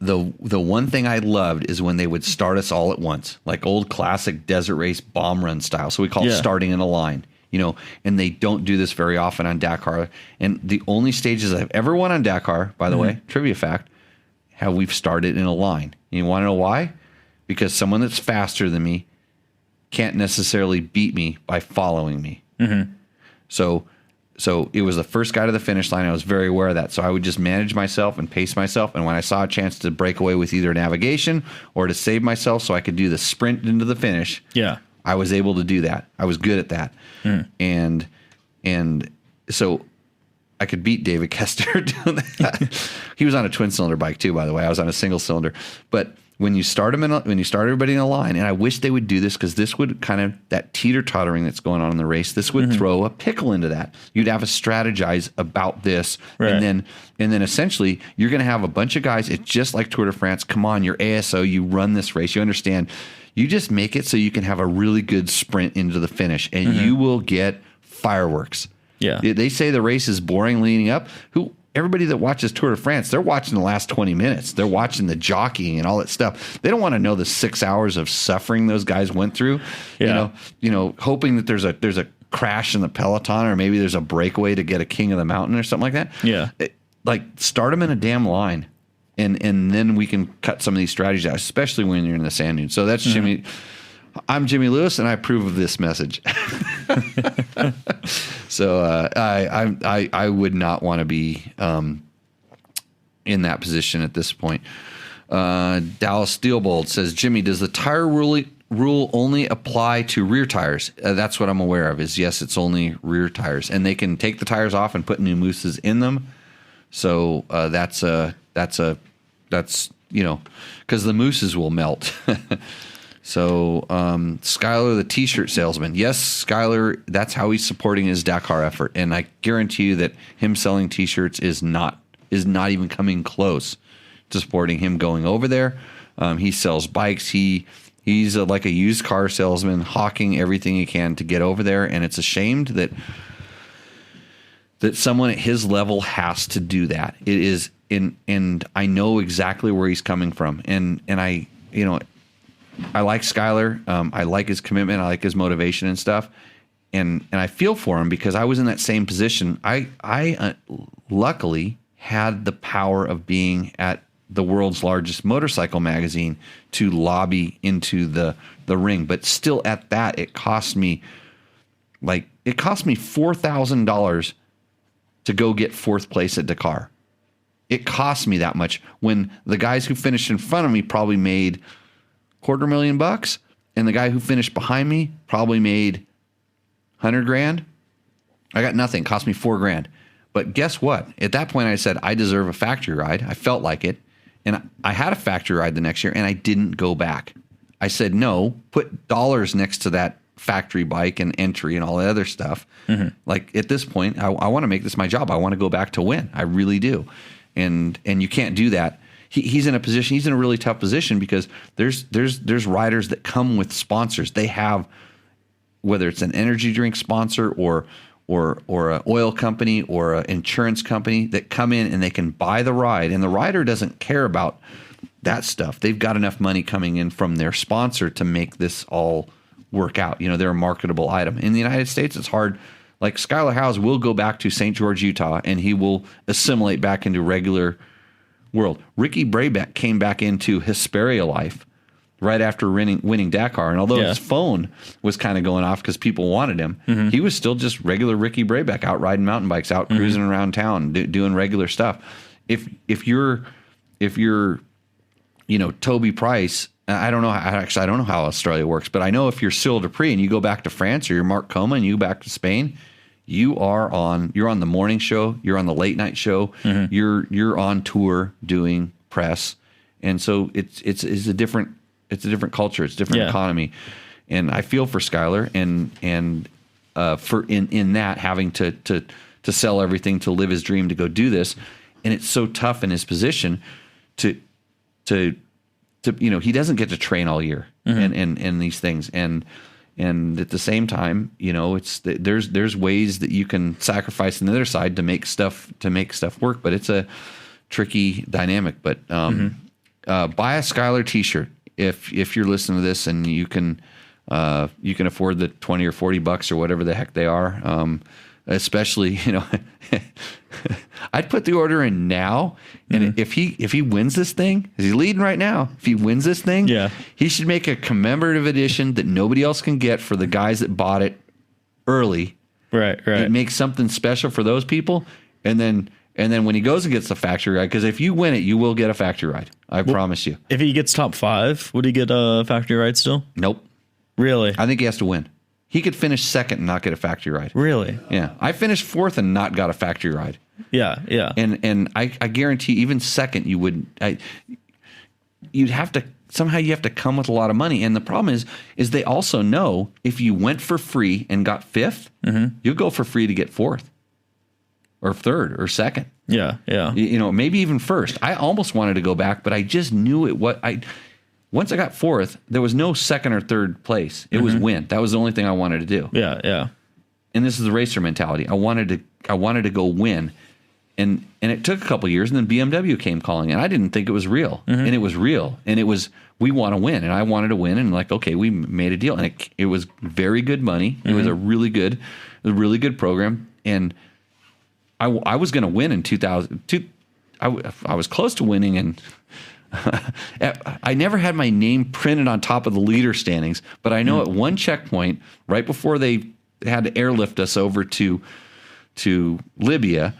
The one thing I loved is when they would start us all at once, like old classic desert race bomb run style. So we call it starting in a line, and they don't do this very often on Dakar. And the only stages I've ever won on Dakar, by the way, trivia fact, we've started in a line. You want to know why? Because someone that's faster than me can't necessarily beat me by following me. Mm-hmm. So it was the first guy to the finish line. I was very aware of that. So I would just manage myself and pace myself. And when I saw a chance to break away with either navigation or to save myself so I could do the sprint into the finish, I was able to do that. I was good at that. Mm. And so I could beat David Kester doing that. He was on a twin cylinder bike too, by the way. I was on a single cylinder. But when you start everybody in a line, and I wish they would do this because this would kind of, that teeter-tottering that's going on in the race, this would throw a pickle into that. You'd have to strategize about this, right. and then essentially you're going to have a bunch of guys. It's just like Tour de France. Come on, you're ASO. You run this race. You understand. You just make it so you can have a really good sprint into the finish, and you will get fireworks. Yeah, they say the race is boring leading up. everybody that watches Tour de France, they're watching the last 20 minutes. They're watching the jockeying and all that stuff. They don't want to know the 6 hours of suffering those guys went through. Yeah. Hoping that there's a crash in the peloton, or maybe there's a breakaway to get a king of the mountain or something like that. Yeah. Start them in a damn line, and then we can cut some of these strategies out, especially when you're in the sand dunes. So that's Jimmy. I'm Jimmy Lewis, and I approve of this message. So I would not want to be in that position at this point. Dallas Steelbold says, Jimmy, does the tire rule only apply to rear tires? That's what I'm aware of. Is yes, it's only rear tires, and they can take the tires off and put new mousses in them. So that's because the mousses will melt. So, Skylar, the t-shirt salesman. Yes, Skylar, that's how he's supporting his Dakar effort. And I guarantee you that him selling t-shirts is not even coming close to supporting him going over there. He sells bikes. He's like a used car salesman, hawking everything he can to get over there. And it's ashamed that someone at his level has to do that. It is and I know exactly where he's coming from. And I like Skylar. I like his commitment. I like his motivation and stuff. And I feel for him because I was in that same position. I luckily had the power of being at the world's largest motorcycle magazine to lobby into the ring. But still at that, it cost me $4,000 to go get fourth place at Dakar. It cost me that much when the guys who finished in front of me probably made $250,000, and the guy who finished behind me probably made $100,000. I got nothing. It cost me $4,000. But guess what? At that point, I said I deserve a factory ride. I felt like it, and I had a factory ride the next year, and I didn't go back. I said no. Put dollars next to that factory bike and entry and all that other stuff. Mm-hmm. Like at this point, I want to make this my job. I want to go back to win. I really do, and you can't do that. He's in a position. He's in a really tough position because there's riders that come with sponsors. They have, whether it's an energy drink sponsor or an oil company or an insurance company, that come in and they can buy the ride, and the rider doesn't care about that stuff. They've got enough money coming in from their sponsor to make this all work out. They're a marketable item. In the United States, it's hard. Like Skylar Howes will go back to St. George, Utah, and he will assimilate back into regular world. Ricky Brabeck came back into Hesperia life right after winning Dakar, and although his phone was kind of going off because people wanted him, he was still just regular Ricky Brabeck, out riding mountain bikes, out cruising around town, doing regular stuff. If you're Toby Price, I don't know how Australia works, but I know if you're Cyril Dupree and you go back to France, or you're Mark Coma and you go back to Spain, you're on the morning show, you're on the late night show, you're on tour doing press, and so it's a different culture, it's a different economy, and I feel for Skylar and for in that having to sell everything to live his dream to go do this, and it's so tough in his position to he doesn't get to train all year and these things and at the same time, there's ways that you can sacrifice on the other side to make stuff work, but it's a tricky dynamic. But buy a Skylar t-shirt if you're listening to this and you can afford the $20 or $40 or whatever the heck they are. Especially, I'd put the order in now, and if he wins this thing, is he leading right now? If he wins this thing, he should make a commemorative edition that nobody else can get for the guys that bought it early. Right. It makes something special for those people, and then when he goes and gets the factory ride, because if you win it, you will get a factory ride. I promise you. If he gets top 5, would he get a factory ride still? Nope. Really? I think he has to win. He could finish second and not get a factory ride. Really? Yeah. I finished fourth and not got a factory ride. Yeah. And I guarantee even second you'd have to somehow you have to come with a lot of money. And the problem is they also know if you went for free and got fifth, you'll go for free to get fourth or third or second. Yeah. Maybe even first. I almost wanted to go back, but I just knew once I got fourth, there was no second or third place. It was win. That was the only thing I wanted to do. Yeah. And this is the racer mentality. I wanted to go win. And it took a couple of years, and then BMW came calling, and I didn't think it was real, and it was real, and it was, we want to win, and I wanted to win, and like, okay, we made a deal, and it was very good money. It was a really good program, and I was going to win in 2002. I was close to winning, and I never had my name printed on top of the leader standings, but I know at one checkpoint, right before they had to airlift us over to Libya,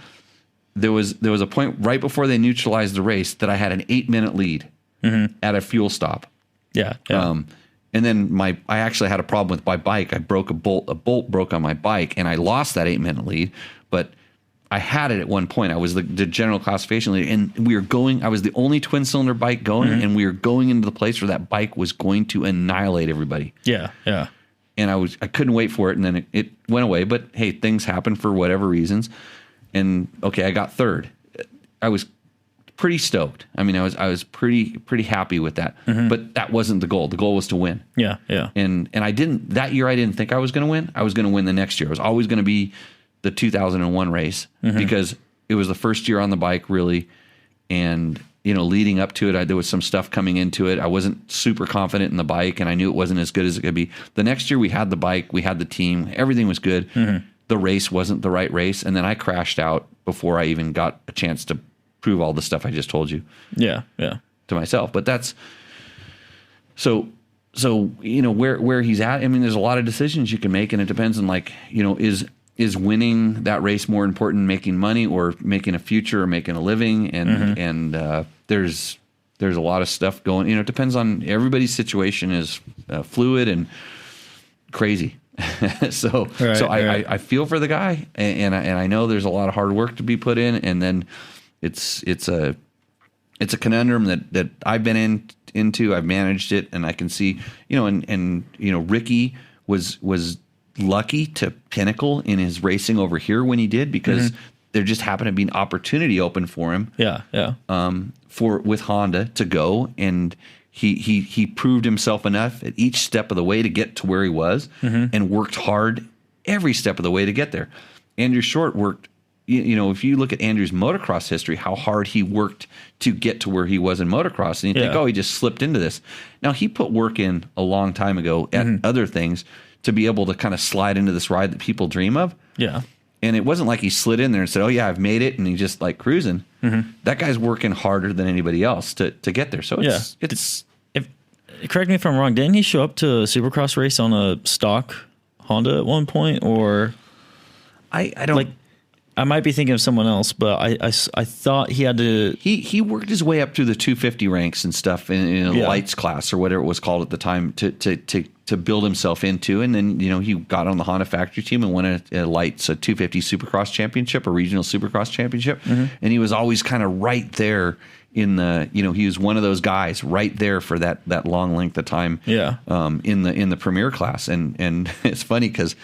there was a point right before they neutralized the race that I had an 8-minute lead at a fuel stop. Yeah. And then I actually had a problem with my bike. I broke a bolt broke on my bike, and I lost that 8-minute lead, but I had it at one point. I was the general classification leader, and I was the only twin cylinder bike going, and we were going into the place where that bike was going to annihilate everybody. Yeah. And I couldn't wait for it, and then it went away. But hey, things happen for whatever reasons. And okay, I got third. I was pretty stoked. I mean, I was pretty happy with that. But that wasn't the goal. The goal was to win. Yeah. And I didn't think I was going to win. I was going to win the next year. It was always going to be the 2001 race because it was the first year on the bike, really. And leading up to it, there was some stuff coming into it. I wasn't super confident in the bike, and I knew it wasn't as good as it could be. The next year, we had the bike, we had the team, everything was good. The race wasn't the right race, and then I crashed out before I even got a chance to prove all the stuff I just told you. Yeah. To myself. But that's so where he's at. I mean, there's a lot of decisions you can make, and it depends on is winning that race more important than making money or making a future or making a living? And there's a lot of stuff going. It depends on everybody's situation is fluid and crazy. I feel for the guy, and I know there's a lot of hard work to be put in, and then it's a conundrum that I've been into. I've managed it, and I can see Ricky was lucky to pinnacle in his racing over here when he did, because there just happened to be an opportunity open for him. With Honda to go, and he proved himself enough at each step of the way to get to where he was, and worked hard every step of the way to get there. Andrew Short worked, if you look at Andrew's motocross history, how hard he worked to get to where he was in motocross, and you think, he just slipped into this. Now, he put work in a long time ago at other things to be able to kind of slide into this ride that people dream of. Yeah. And it wasn't like he slid in there and said, "Oh yeah, I've made it," and he just like cruising. That guy's working harder than anybody else to get there. So it's correct me if I'm wrong. Didn't he show up to a Supercross race on a stock Honda at one point? Or I don't. I might be thinking of someone else, but I thought he had to. He worked his way up through the 250 ranks and stuff in a lights class or whatever it was called at the time to build himself into, and then he got on the Honda factory team and won a lights 250 Supercross championship, a regional Supercross championship, and he was always kind of right there in the he was one of those guys right there for that long length of time. In the premier class, and it's funny because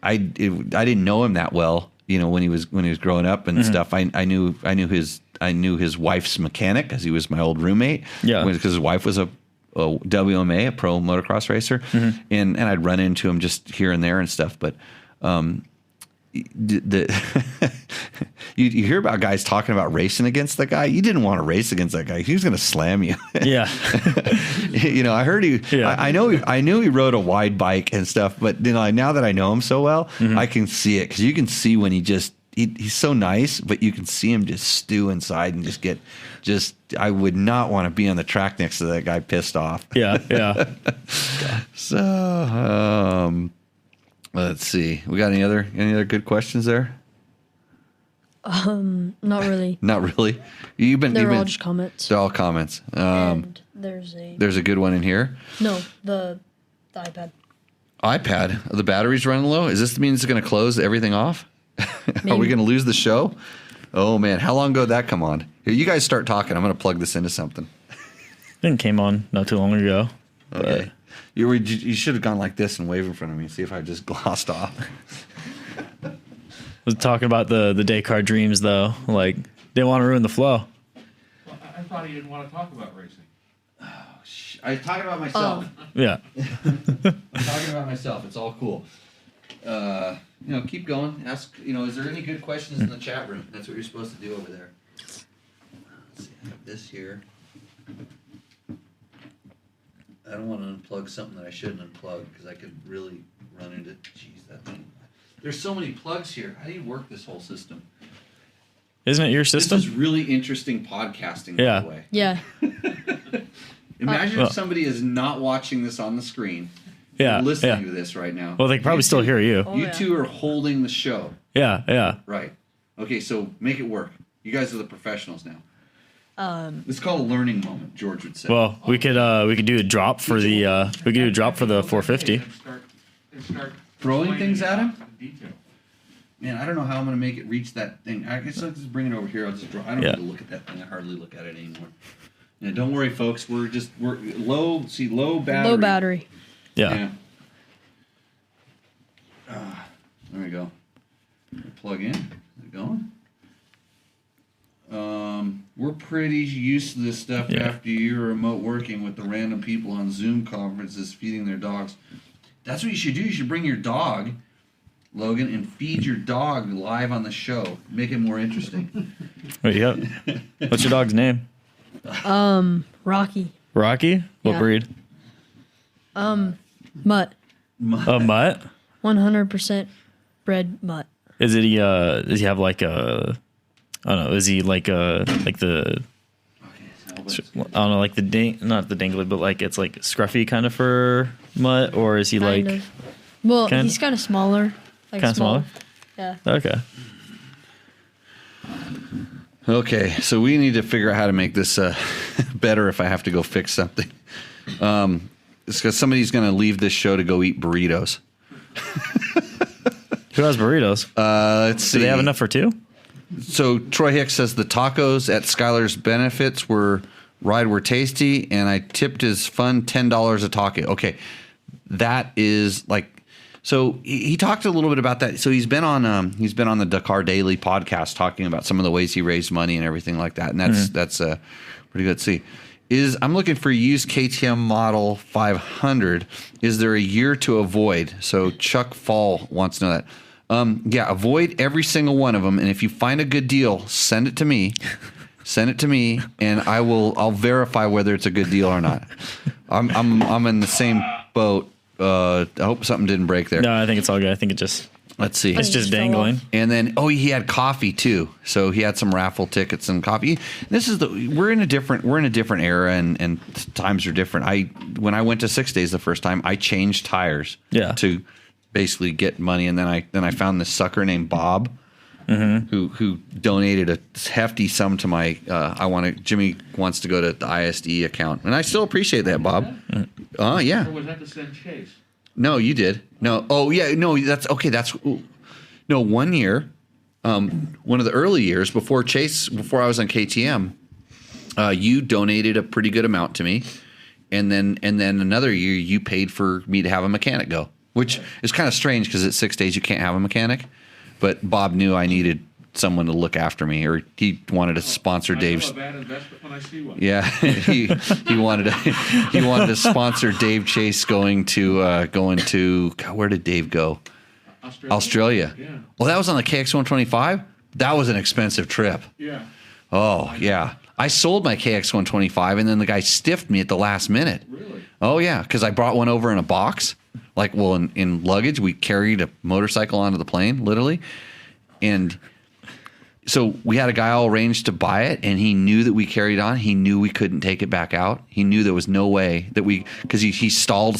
I didn't know him that well, when he was growing up and stuff. I knew his wife's mechanic because he was my old roommate. Because his wife was a WMA, a pro motocross racer, and I'd run into him just here and there and stuff. But you hear about guys talking about racing against that guy. You didn't want to race against that guy. He was going to slam you. I heard he. I knew he rode a wide bike and stuff. But now that I know him so well, I can see it, because you can see when he's so nice, but you can see him just stew inside and I would not want to be on the track next to that guy pissed off. So let's see. We got any other good questions there? Not really. Not really. They're all just comments. They're all comments. And there's a good one in here. No, the iPad. iPad? The battery's running low? Does this mean it's going to close everything off? Are we going to lose the show? Oh man, how long ago did that come on? Here, you guys start talking. I'm going to plug this into something. It came on not too long ago. Okay. You should have gone like this and waved in front of me. See if I just glossed off. I was talking about the Dakar dreams, though. Like, didn't want to ruin the flow. Well, I thought he didn't want to talk about racing. I'm talking about myself. Yeah. I'm talking about myself. It's all cool. Keep going. Ask, is there any good questions in the chat room? That's what you're supposed to do over there. Let's see, I have this here. I don't want to unplug something that I shouldn't unplug because I could really run into. Jeez, that thing. There's so many plugs here. How do you work this whole system? Isn't it your system? This is really interesting podcasting, Yeah. by the way. Yeah. Imagine Well- if somebody is not watching this on the screen. Yeah, Listening yeah. to this right now. Well, they can probably still hear you. Oh, You yeah. two are holding the show. Yeah. Right. Okay, so make it work. You guys are the professionals now. It's called a learning moment, George would say. Well, we could do a drop for the 450. And start Throwing explaining things at it him? out in detail. Man, I don't know how I'm going to make it reach that thing. I guess I'll just bring it over here. I'll just draw. I don't Yeah. need to look at that thing. I hardly look at it anymore. Yeah, don't worry, folks. We're low. See, low battery. Low battery. Yeah. There we go. Plug in. Is it going? We're pretty used to this stuff Yeah. after a year of remote working with the random people on Zoom conferences feeding their dogs. That's what you should do. You should bring your dog, Logan, and feed your dog live on the show. Make it more interesting. Wait, yep. What's your dog's name? Rocky. Rocky? What Yeah. breed? Mutt. A mutt? 100% bred mutt. Is it? Does he have like a? I don't know. Is he like the? I don't know, like not the dangly, but like it's like scruffy kind of fur mutt, or is he Kind like? of. Well, kind- he's kind of smaller. Like Kinda small. smaller? Yeah. Okay. Okay, so we need to figure out how to make this better if I have to go fix something. It's because somebody's going to leave this show to go eat burritos. Who has burritos? Let's see. Do they have enough for two? So Troy Hicks says the tacos at Skylar's Benefits were tasty, and I tipped his fund $10 a taco. Okay, that is like. So he talked a little bit about that. So he's been on the Dakar Daily podcast talking about some of the ways he raised money and everything like that, and that's pretty good. Let's see. I'm looking for a used KTM model 500. Is there a year to avoid? So Chuck Fall wants to know that. Yeah, avoid every single one of them, and if you find a good deal, send it to me. Send it to me, and I'll verify whether it's a good deal or not. I'm in the same boat. I hope something didn't break there. No, I think it's all good. I think it just Let's see. it's just fell dangling. off. And then, he had coffee too. So he had some raffle tickets and coffee. We're in a different era, and times are different. When I went to 6 days the first time, I changed tires. Yeah. To basically get money, and then I found this sucker named Bob, who donated a hefty sum to my. Jimmy wants to go to the ISD account, and I still appreciate that, Bob. Yeah. Or was that to send Chase? No, you did. No. Oh, yeah. No, that's okay. No, 1 year, one of the early years before I was on KTM, you donated a pretty good amount to me. And then another year you paid for me to have a mechanic go, which is kind of strange because at 6 days you can't have a mechanic. But Bob knew I needed someone to look after me, or he wanted to sponsor Dave's. I know a bad investment when I see one. Yeah, he wanted to sponsor Dave Chase going to God, where did Dave go? Australia. Yeah. Well, that was on the KX 125. That was an expensive trip. Yeah. Oh yeah, I sold my KX 125, and then the guy stiffed me at the last minute. Really? Oh yeah, because I brought one over in a box. In luggage, we carried a motorcycle onto the plane, literally, and. So we had a guy all arranged to buy it, and he knew that we carried on. He knew we couldn't take it back out. He knew there was no way that because he stalled,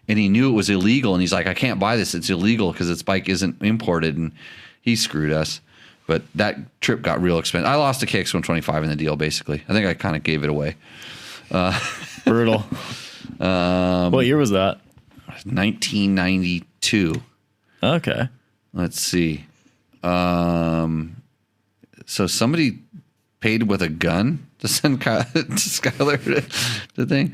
and he knew it was illegal. And he's like, I can't buy this. It's illegal because its bike isn't imported. And he screwed us. But that trip got real expensive. I lost a KX 125 in the deal, basically. I think I kind of gave it away. Brutal. What year was that? 1992. Okay. Let's see. So somebody paid with a gun to send to Skylar the thing.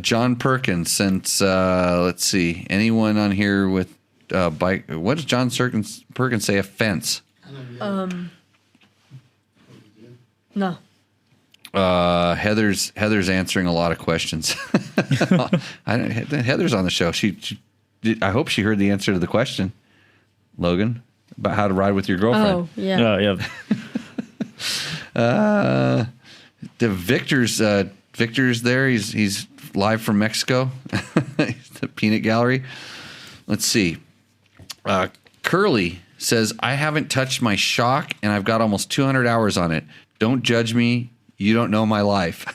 John Perkins sent. Let's see. Anyone on here with bike? What does John Perkins say? A fence. No. Heather's answering a lot of questions. Heather's on the show. She I hope she heard the answer to the question, Logan, about how to ride with your girlfriend. Oh, yeah. Yeah. The Victor's there. He's live from Mexico. The Peanut Gallery. Let's see. Curly says, I haven't touched my shock and I've got almost 200 hours on it. Don't judge me. You don't know my life.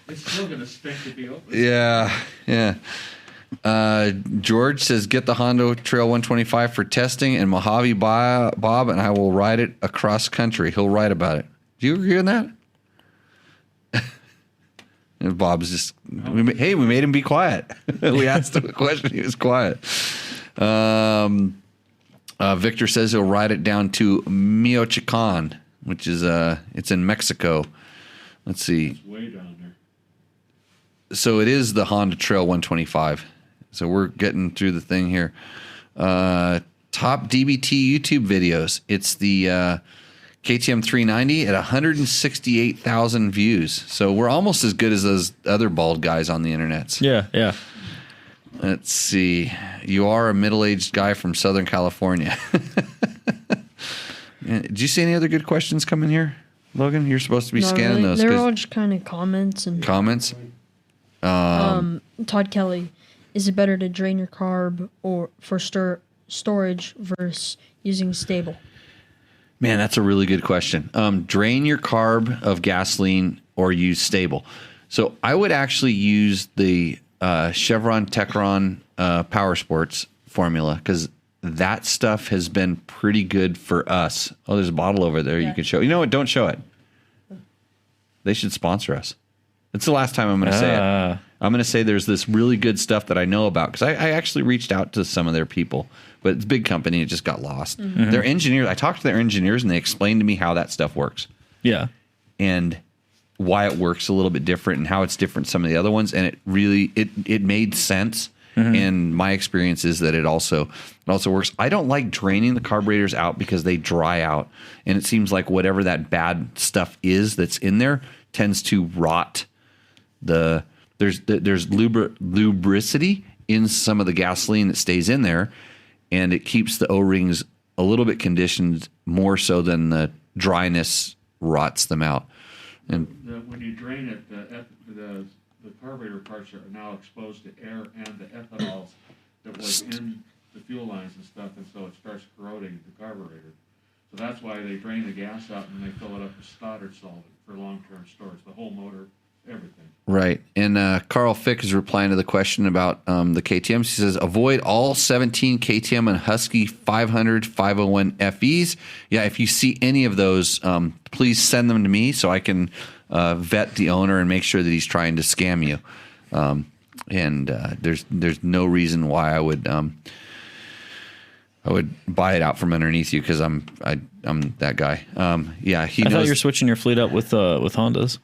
It's still going to stink to be open. Yeah. George says, get the Honda Trail 125 for testing and Mojave Bob, and I will ride it across country. He'll write about it. Do you agree on that? And Bob's just, we made him be quiet. We asked him a question. He was quiet. Victor says he'll ride it down to Michoacan, which is, it's in Mexico. Let's see. It's way down there. So it is the Honda Trail 125. So we're getting through the thing here. Top DBT YouTube videos. It's the KTM 390 at 168,000 views. So we're almost as good as those other bald guys on the internet. Yeah. Let's see. You are a middle-aged guy from Southern California. Did you see any other good questions coming here, Logan? You're supposed to be Not scanning really. those. They're all just kind of comments and Comments? Todd Kelly. Is it better to drain your carb or for storage versus using stable? Man, that's a really good question. Drain your carb of gasoline or use stable. So I would actually use the Chevron Techron Power Sports formula because that stuff has been pretty good for us. Oh, there's a bottle over there you can show. You know what? Don't show it. They should sponsor us. It's the last time I'm going to say it. I'm going to say there's this really good stuff that I know about because I actually reached out to some of their people, but it's a big company. It just got lost. Mm-hmm. Their engineers, I talked to their engineers and they explained to me how that stuff works. Yeah. And why it works a little bit different and how it's different from some of the other ones. And it really, it made sense. Mm-hmm. And my experience is that it also works. I don't like draining the carburetors out because they dry out. And it seems like whatever that bad stuff is that's in there tends to rot there's lubricity in some of the gasoline that stays in there, and it keeps the O-rings a little bit conditioned more so than the dryness rots them out. And When you drain it, the carburetor parts are now exposed to air and the ethanols that was in the fuel lines and stuff, and so it starts corroding the carburetor. So that's why they drain the gas out and they fill it up with Stoddard solvent for long-term storage, the whole motor, everything. Right. And Carl Fick is replying to the question about the KTMs. He says, avoid all 17 KTM and Husky 500, 501 FEs. Yeah, if you see any of those, please send them to me so I can vet the owner and make sure that he's trying to scam you. There's no reason why I would buy it out from underneath you because I'm that guy. Yeah, he knows. I thought you were switching your fleet up with Hondas.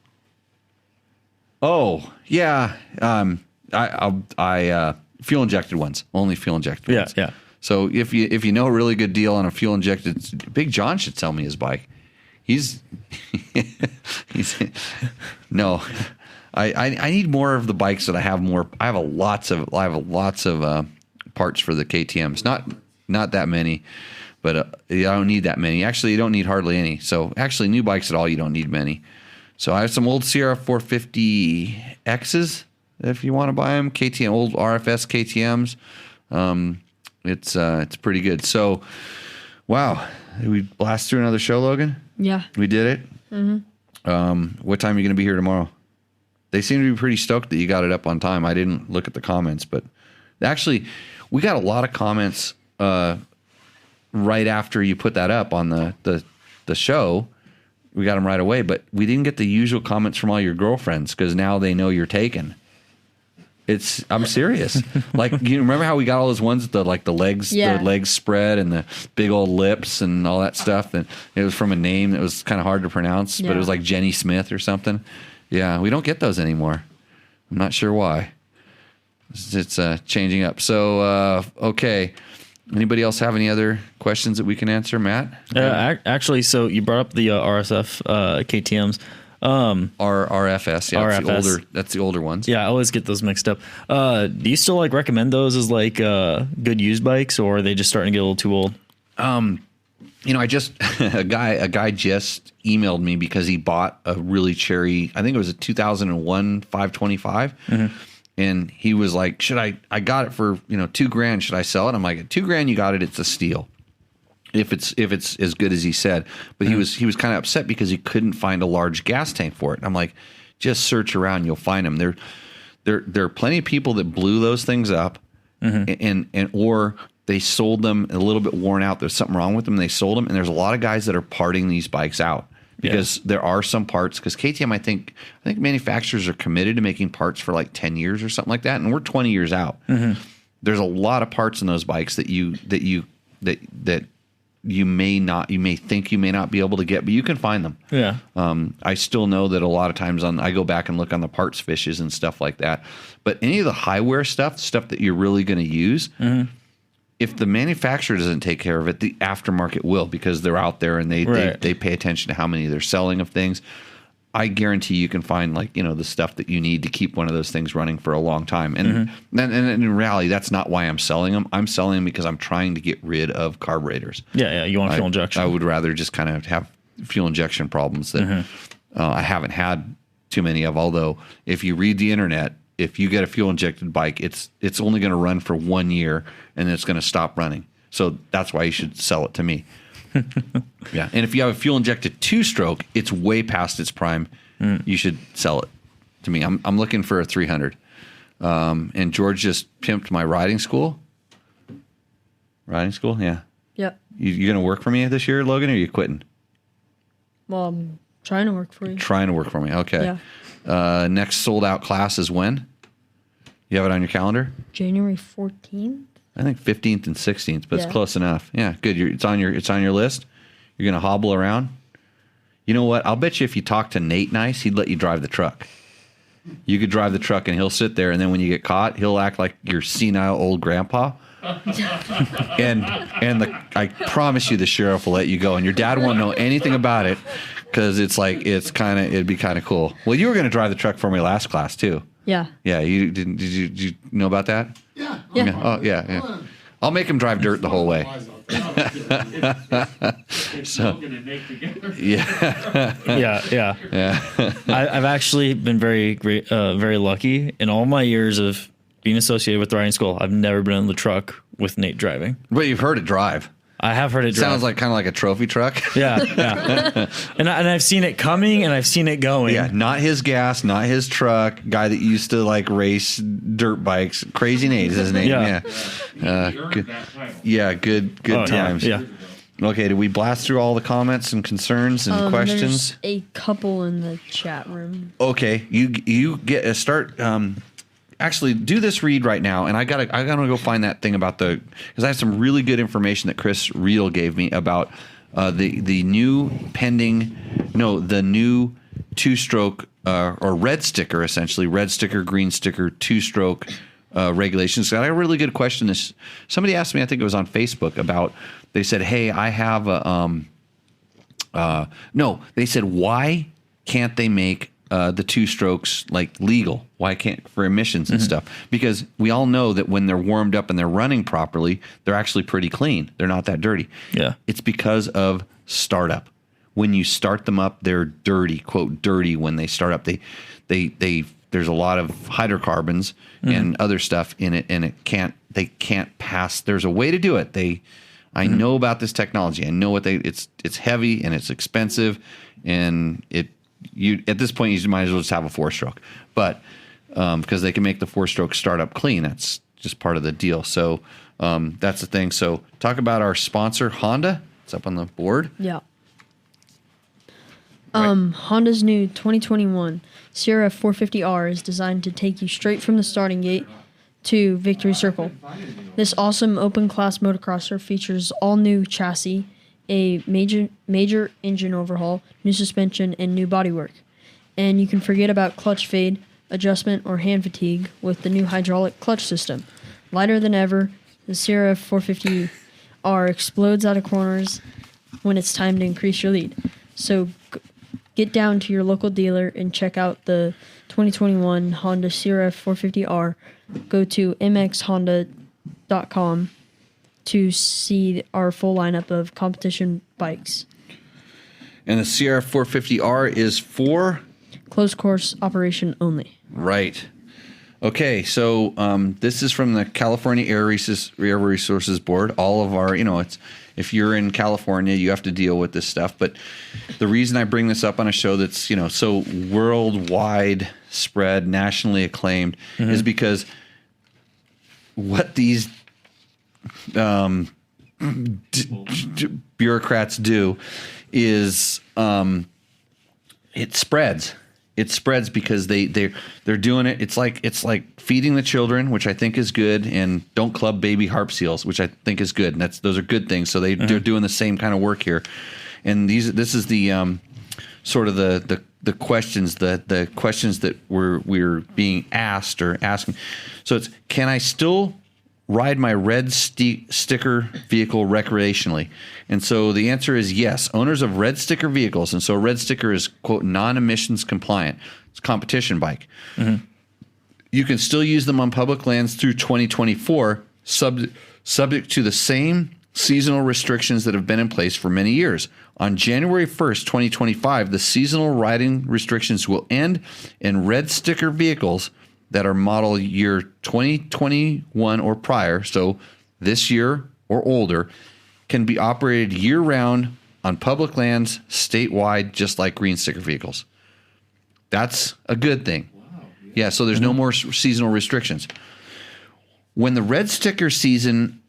Oh, yeah. I fuel injected ones, only fuel injected ones. Yeah. So if you know a really good deal on a fuel injected, Big John should sell me his bike. He's no. I need more of the bikes that I have more. I have lots of parts for the KTMs. Not that many, but I don't need that many. Actually, you don't need hardly any. So actually, new bikes at all, you don't need many. So I have some old Sierra 450Xs if you want to buy them. KTM, old RFS KTMs. It's pretty good. So, wow, did we blast through another show, Logan? Yeah. We did it. Mm-hmm. What time are you going to be here tomorrow? They seem to be pretty stoked that you got it up on time. I didn't look at the comments, but actually, we got a lot of comments right after you put that up on the show. We got them right away, but we didn't get the usual comments from all your girlfriends because now they know you're taken. I'm serious. Like, you remember how we got all those ones with the legs, Yeah. the legs spread and the big old lips and all that stuff. And it was from a name that was kind of hard to pronounce, but it was like Jenny Smith or something. Yeah, we don't get those anymore. I'm not sure why. It's changing up. So, okay. Anybody else have any other questions that we can answer, Matt? Actually, so you brought up the RSF KTMs. RFS. Yeah, RFS. That's the older ones. Yeah, I always get those mixed up. Do you still like recommend those as like good used bikes, or are they just starting to get a little too old? I just a guy just emailed me because he bought a really cherry. I think it was a 2001 525, and he was like, "Should I got it for $2,000? Should I sell it?" I'm like, "$2,000, you got it. It's a steal." If it's as good as he said, but he was kind of upset because he couldn't find a large gas tank for it. And I'm like, just search around, you'll find them. There are plenty of people that blew those things up, and or they sold them a little bit worn out. There's something wrong with them. They sold them, and there's a lot of guys that are parting these bikes out because there are some parts. Because KTM, I think manufacturers are committed to making parts for like 10 years or something like that, and we're 20 years out. There's a lot of parts in those bikes that you may think you may not be able to get, but you can find them. Yeah. I still know that a lot of times I go back and look on the parts fishes and stuff like that. But any of the high wear stuff that you're really going to use, if the manufacturer doesn't take care of it, the aftermarket will, because they're out there and they pay attention to how many they're selling of things. I guarantee you can find the stuff that you need to keep one of those things running for a long time. And in reality, that's not why I'm selling them. I'm selling them because I'm trying to get rid of carburetors. Yeah. You want fuel injection. I would rather just kind of have fuel injection problems that I haven't had too many of. Although if you read the internet, if you get a fuel injected bike, it's only going to run for 1 year and then it's going to stop running. So that's why you should sell it to me. Yeah, and if you have a fuel injected 2-stroke, it's way past its prime. You should sell it to me. I'm looking for a 300. And George just pimped my riding school. Riding school, yeah. Yep. You gonna work for me this year, Logan, or are you quitting? Well, I'm trying to work for you. Trying to work for me. Okay. Yeah. Next sold out class is when? You have it on your calendar? January 14th. I think 15th and 16th, but it's close enough. Yeah, good. It's on your list. You're gonna hobble around. You know what? I'll bet you if you talk to Nate Nice, he'd let you drive the truck. You could drive the truck, and he'll sit there, and then when you get caught, he'll act like your senile old grandpa. I promise you, the sheriff will let you go, and your dad won't know anything about it because it'd be kind of cool. Well, you were gonna drive the truck for me last class too. Yeah. Yeah. Did you know about that? Yeah. Yeah. Oh, yeah. I'll make him drive dirt the whole way. It's Logan and Nate together. Yeah. I've actually been very lucky in all my years of being associated with the riding school. I've never been in the truck with Nate driving. But you've heard it drive. I have heard it drive. Sounds like kind of like a trophy truck. Yeah. and I've seen it coming and I've seen it going. Yeah, not his gas, not his truck. Guy that used to race dirt bikes. Crazy Nate is his name. Yeah. Good. Yeah, good times. Yeah. Okay, did we blast through all the comments and concerns and questions? There's a couple in the chat room. Okay, you get a start. Actually, do this read right now, and I gotta go find that thing about because I have some really good information that Chris Riedel gave me about the new 2-stroke or red sticker, essentially red sticker, green sticker, 2-stroke regulations. So I got a really good question. Somebody asked me, I think it was on Facebook, about. They said, "Hey, I have a no." They said, "Why can't they make the 2-strokes legal? Why can't for emissions and stuff?" Because we all know that when they're warmed up and they're running properly, they're actually pretty clean. They're not that dirty. Yeah. It's because of startup. When you start them up, they're dirty, quote, dirty when they start up. They there's a lot of hydrocarbons and other stuff in it, and they can't pass. There's a way to do it. I know about this technology. I know what it's heavy and it's expensive, and at this point you might as well just have a 4-stroke, but because they can make the 4-stroke start up clean. That's just part of the deal. So that's the thing. So talk about our sponsor, Honda. It's up on the board. Yeah. Honda's new 2021 Sierra 450R is designed to take you straight from the starting gate to Victory Circle. This awesome open-class motocrosser features all-new chassis, a major engine overhaul, new suspension, and new bodywork. And you can forget about clutch fade, adjustment, or hand fatigue with the new hydraulic clutch system. Lighter than ever, the Sierra 450R explodes out of corners when it's time to increase your lead. So Get down to your local dealer and check out the 2021 Honda CRF 450R. Go to mxhonda.com to see our full lineup of competition bikes. And the CRF 450R is for? Closed course operation only. Right. Okay, so this is from the California Air Resources Board. All of our, it's if you're in California, you have to deal with this stuff. But the reason I bring this up on a show that's, so worldwide spread, nationally acclaimed, is because what these bureaucrats do is it spreads. It spreads because they're doing it. It's like feeding the children, which I think is good, and don't club baby harp seals, which I think is good. And those are good things. So they're doing the same kind of work here. And this is the sort of the questions the questions that we're being asked or asking. So it's, can I still ride my red sticker vehicle recreationally? And so the answer is yes. Owners of red sticker vehicles, and so a red sticker is, quote, non-emissions compliant. It's a competition bike. You can still use them on public lands through 2024, subject to the same seasonal restrictions that have been in place for many years. On January 1st, 2025, the seasonal riding restrictions will end, and red sticker vehicles that are model year 2021 or prior, so this year or older, can be operated year-round on public lands statewide, just like green sticker vehicles. That's a good thing. Yeah, so there's no more seasonal restrictions. When the red sticker season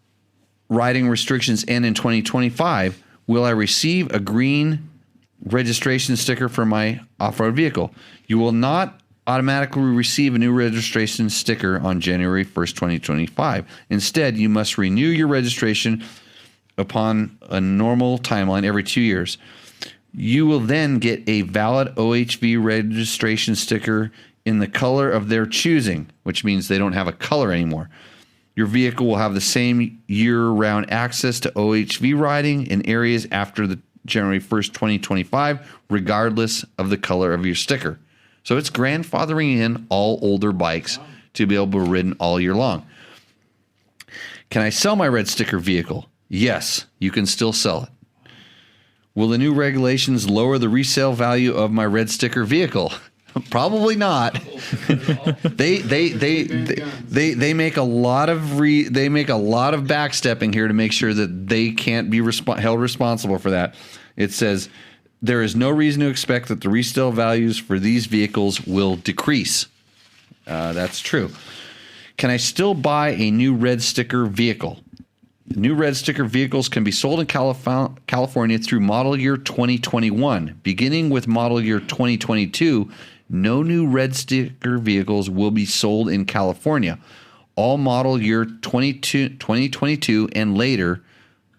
riding restrictions end in 2025, will I receive a green registration sticker for my off-road vehicle? You will not automatically receive a new registration sticker on January 1st, 2025. Instead, you must renew your registration upon a normal timeline every 2 years. You will then get a valid OHV registration sticker in the color of their choosing, which means they don't have a color anymore. Your vehicle will have the same year-round access to OHV riding in areas after the January 1st, 2025, regardless of the color of your sticker. So it's grandfathering in all older bikes to be able to be ridden all year long. Can I sell my red sticker vehicle? Yes, you can still sell it. Will the new regulations lower the resale value of my red sticker vehicle? Probably not. They make a lot of backstepping here to make sure that they can't be held responsible for that. It says there is no reason to expect that the resale values for these vehicles will decrease. That's true. Can I still buy a new red sticker vehicle? New red sticker vehicles can be sold in California through model year 2021. Beginning with model year 2022, no new red sticker vehicles will be sold in California. All model year 2022 and later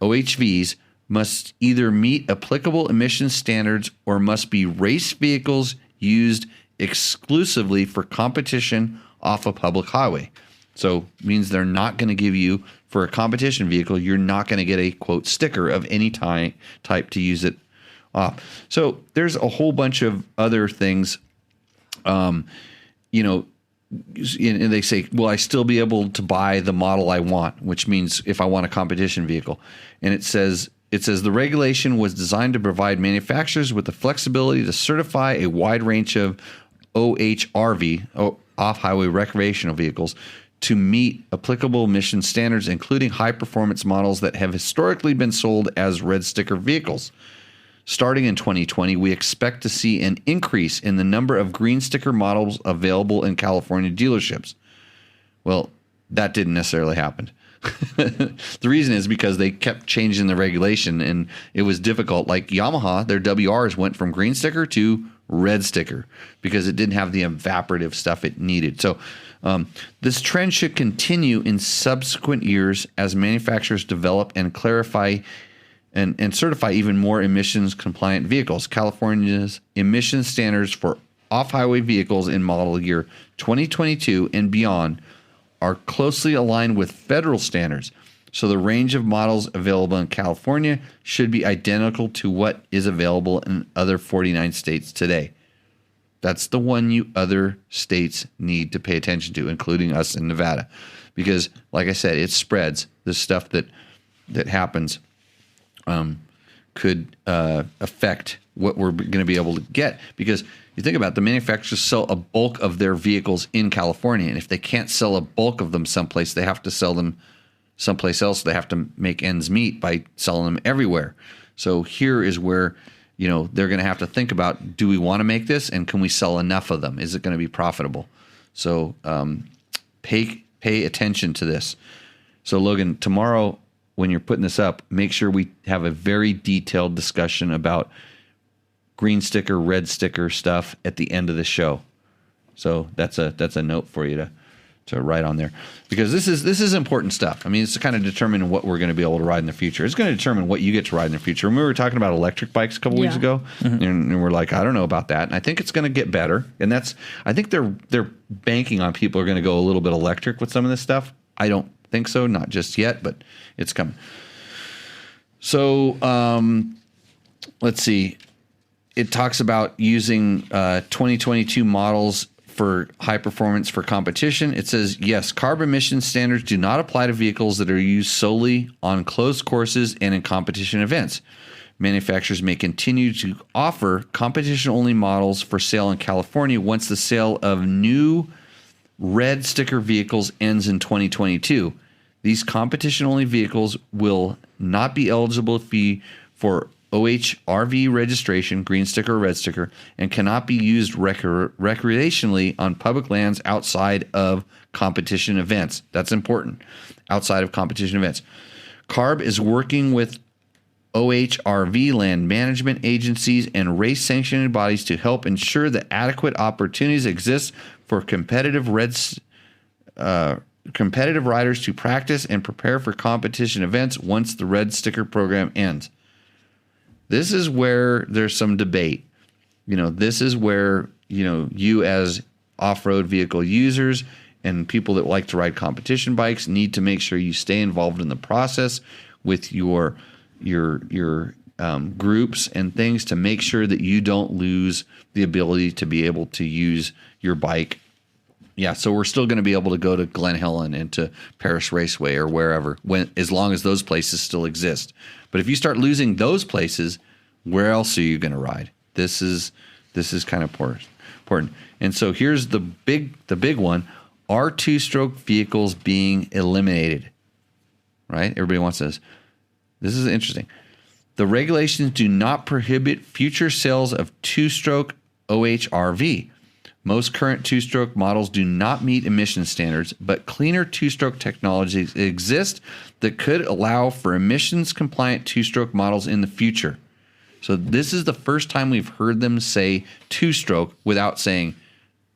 OHVs must either meet applicable emission standards or must be race vehicles used exclusively for competition off a public highway. So it means they're not going to give you, for a competition vehicle, you're not going to get a, quote, sticker of any type to use it off. So there's a whole bunch of other things, and they say, will I still be able to buy the model I want, which means if I want a competition vehicle. And it says the regulation was designed to provide manufacturers with the flexibility to certify a wide range of OHRV, off-highway recreational vehicles, to meet applicable emission standards, including high-performance models that have historically been sold as red sticker vehicles. Starting in 2020, we expect to see an increase in the number of green sticker models available in California dealerships. Well, that didn't necessarily happen. The reason is because they kept changing the regulation, and it was difficult. Like Yamaha, their WRs went from green sticker to red sticker because it didn't have the evaporative stuff it needed. So this trend should continue in subsequent years as manufacturers develop and clarify and certify even more emissions compliant vehicles. California's emission standards for off-highway vehicles in model year 2022 and beyond are closely aligned with federal standards. So the range of models available in California should be identical to what is available in other 49 states today. That's the one you other states need to pay attention to, including us in Nevada. Because, like I said, it spreads. The stuff that happens could affect what we're going to be able to get. Because you think about it, the manufacturers sell a bulk of their vehicles in California. And if they can't sell a bulk of them someplace, they have to sell them someplace else. They have to make ends meet by selling them everywhere. So here is where, they're going to have to think about, do we want to make this? And can we sell enough of them? Is it going to be profitable? So pay attention to this. So Logan, tomorrow when you're putting this up, make sure we have a very detailed discussion about green sticker, red sticker stuff at the end of the show. So that's a note for you to write on there, because this is important stuff. I mean, it's to kind of determine what we're going to be able to ride in the future. It's going to determine what you get to ride in the future. Remember we were talking about electric bikes a couple weeks ago, and we're like, I don't know about that. And I think it's going to get better. And I think they're banking on people are going to go a little bit electric with some of this stuff. I don't think so, not just yet, but it's coming. So let's see. It talks about using 2022 models for high performance for competition. It says, yes, carb emission standards do not apply to vehicles that are used solely on closed courses and in competition events. Manufacturers may continue to offer competition-only models for sale in California once the sale of new red sticker vehicles ends in 2022. These competition-only vehicles will not be eligible for OHRV registration, green sticker or red sticker, and cannot be used recreationally on public lands outside of competition events. That's important. Outside of competition events. CARB is working with OHRV land management agencies and race sanctioning bodies to help ensure that adequate opportunities exist for competitive riders to practice and prepare for competition events once the red sticker program ends. This is where there's some debate. This is where, you as off-road vehicle users and people that like to ride competition bikes need to make sure you stay involved in the process with your groups and things to make sure that you don't lose the ability to be able to use your bike. Yeah, so we're still going to be able to go to Glen Helen and to Paris Raceway or wherever, as long as those places still exist. But if you start losing those places, where else are you going to ride? This is kind of important. And so here's the big one: are two-stroke vehicles being eliminated? Right? Everybody wants this. This is interesting. The regulations do not prohibit future sales of two-stroke OHRV. Most current two-stroke models do not meet emission standards, but cleaner two-stroke technologies exist that could allow for emissions-compliant two-stroke models in the future. So this is the first time we've heard them say two-stroke without saying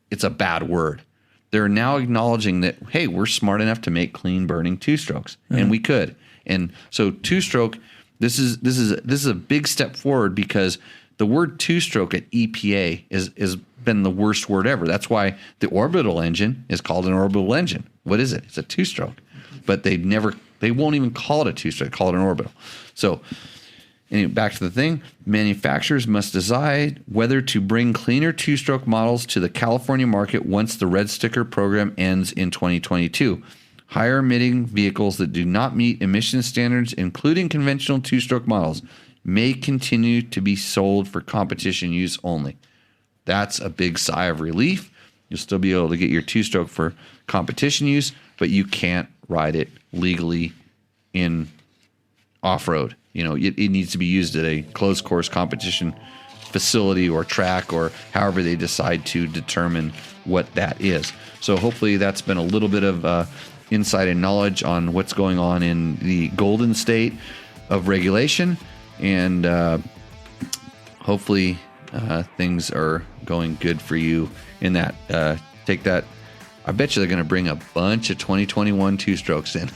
it's a bad word. They're now acknowledging that, hey, we're smart enough to make clean-burning two-strokes, and we could. And so two-stroke, this is a big step forward, because the word two-stroke at EPA is been the worst word ever. That's why the orbital engine is called an orbital engine. What is it? It's a two-stroke. But they won't even call it a two-stroke, call it an orbital. So anyway, back to the thing. Manufacturers must decide whether to bring cleaner two-stroke models to the California market once the red sticker program ends in 2022. Higher emitting vehicles that do not meet emission standards, including conventional two-stroke models, may continue to be sold for competition use only. That's a big sigh of relief. You'll still be able to get your two-stroke for competition use, but you can't ride it legally in off-road. It needs to be used at a closed course competition facility or track, or however they decide to determine what that is. So hopefully that's been a little bit of insight and knowledge on what's going on in the Golden State of regulation, and hopefully things are going good for you in that. Take that. I bet you they're going to bring a bunch of 2021 two-strokes in.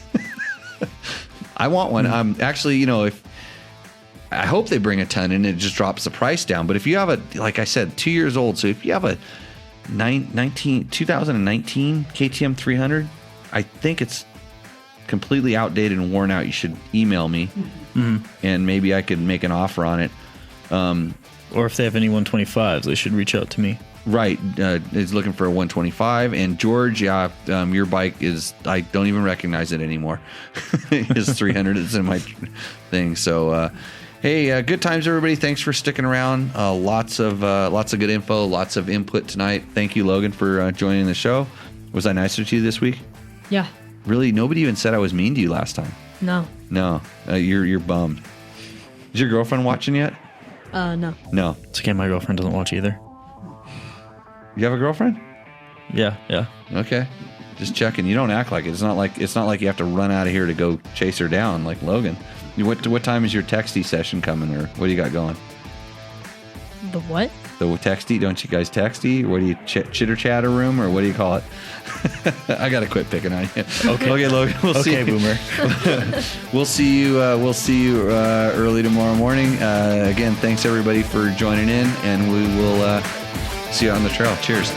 I want one. Actually, if I hope they bring a ton and it just drops the price down. But if you have like I said, 2 years old, so if you have a 2019 KTM 300, I think it's completely outdated and worn out, you should email me, and maybe I could make an offer on it. Or if they have any 125s, they should reach out to me. Right, is looking for a 125. And George, your bike is, I don't even recognize it anymore. It's 300. It's in my thing. So, hey, good times, everybody. Thanks for sticking around. Lots of good info, lots of input tonight. Thank you, Logan, for joining the show. Was I nicer to you this week? Yeah. Really, nobody even said I was mean to you last time. No. No, you're bummed. Is your girlfriend watching yet? No. No. It's okay. My girlfriend doesn't watch either. You have a girlfriend? Yeah. Okay. Just checking. You don't act like it. It's not like you have to run out of here to go chase her down like Logan. What time is your texty session coming, or what do you got going? The what? The texty? Don't you guys texty? What do you chitter chatter room, or what do you call it? I gotta quit picking on you. Okay, Logan. We'll see. Okay, Boomer. We'll see you. Early tomorrow morning. Again, thanks everybody for joining in, and we will see you on the trail. Cheers.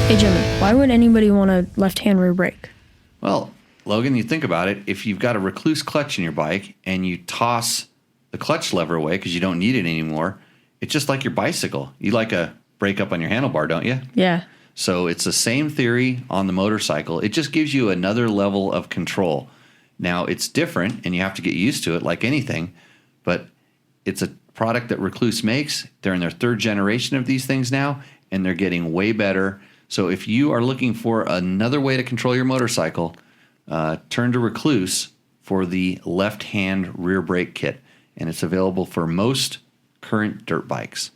Hey, Jimmy, why would anybody want a left-hand rear brake? Well, Logan, you think about it. If you've got a Rekluse clutch in your bike and you toss the clutch lever away because you don't need it anymore, it's just like your bicycle. You like a brake up on your handlebar, don't you? Yeah. So it's the same theory on the motorcycle. It just gives you another level of control. Now, it's different, and you have to get used to it like anything, but it's a product that Rekluse makes. They're in their third generation of these things now, and they're getting way better. So if you are looking for another way to control your motorcycle, turn to Rekluse for the left-hand rear brake kit, and it's available for most current dirt bikes.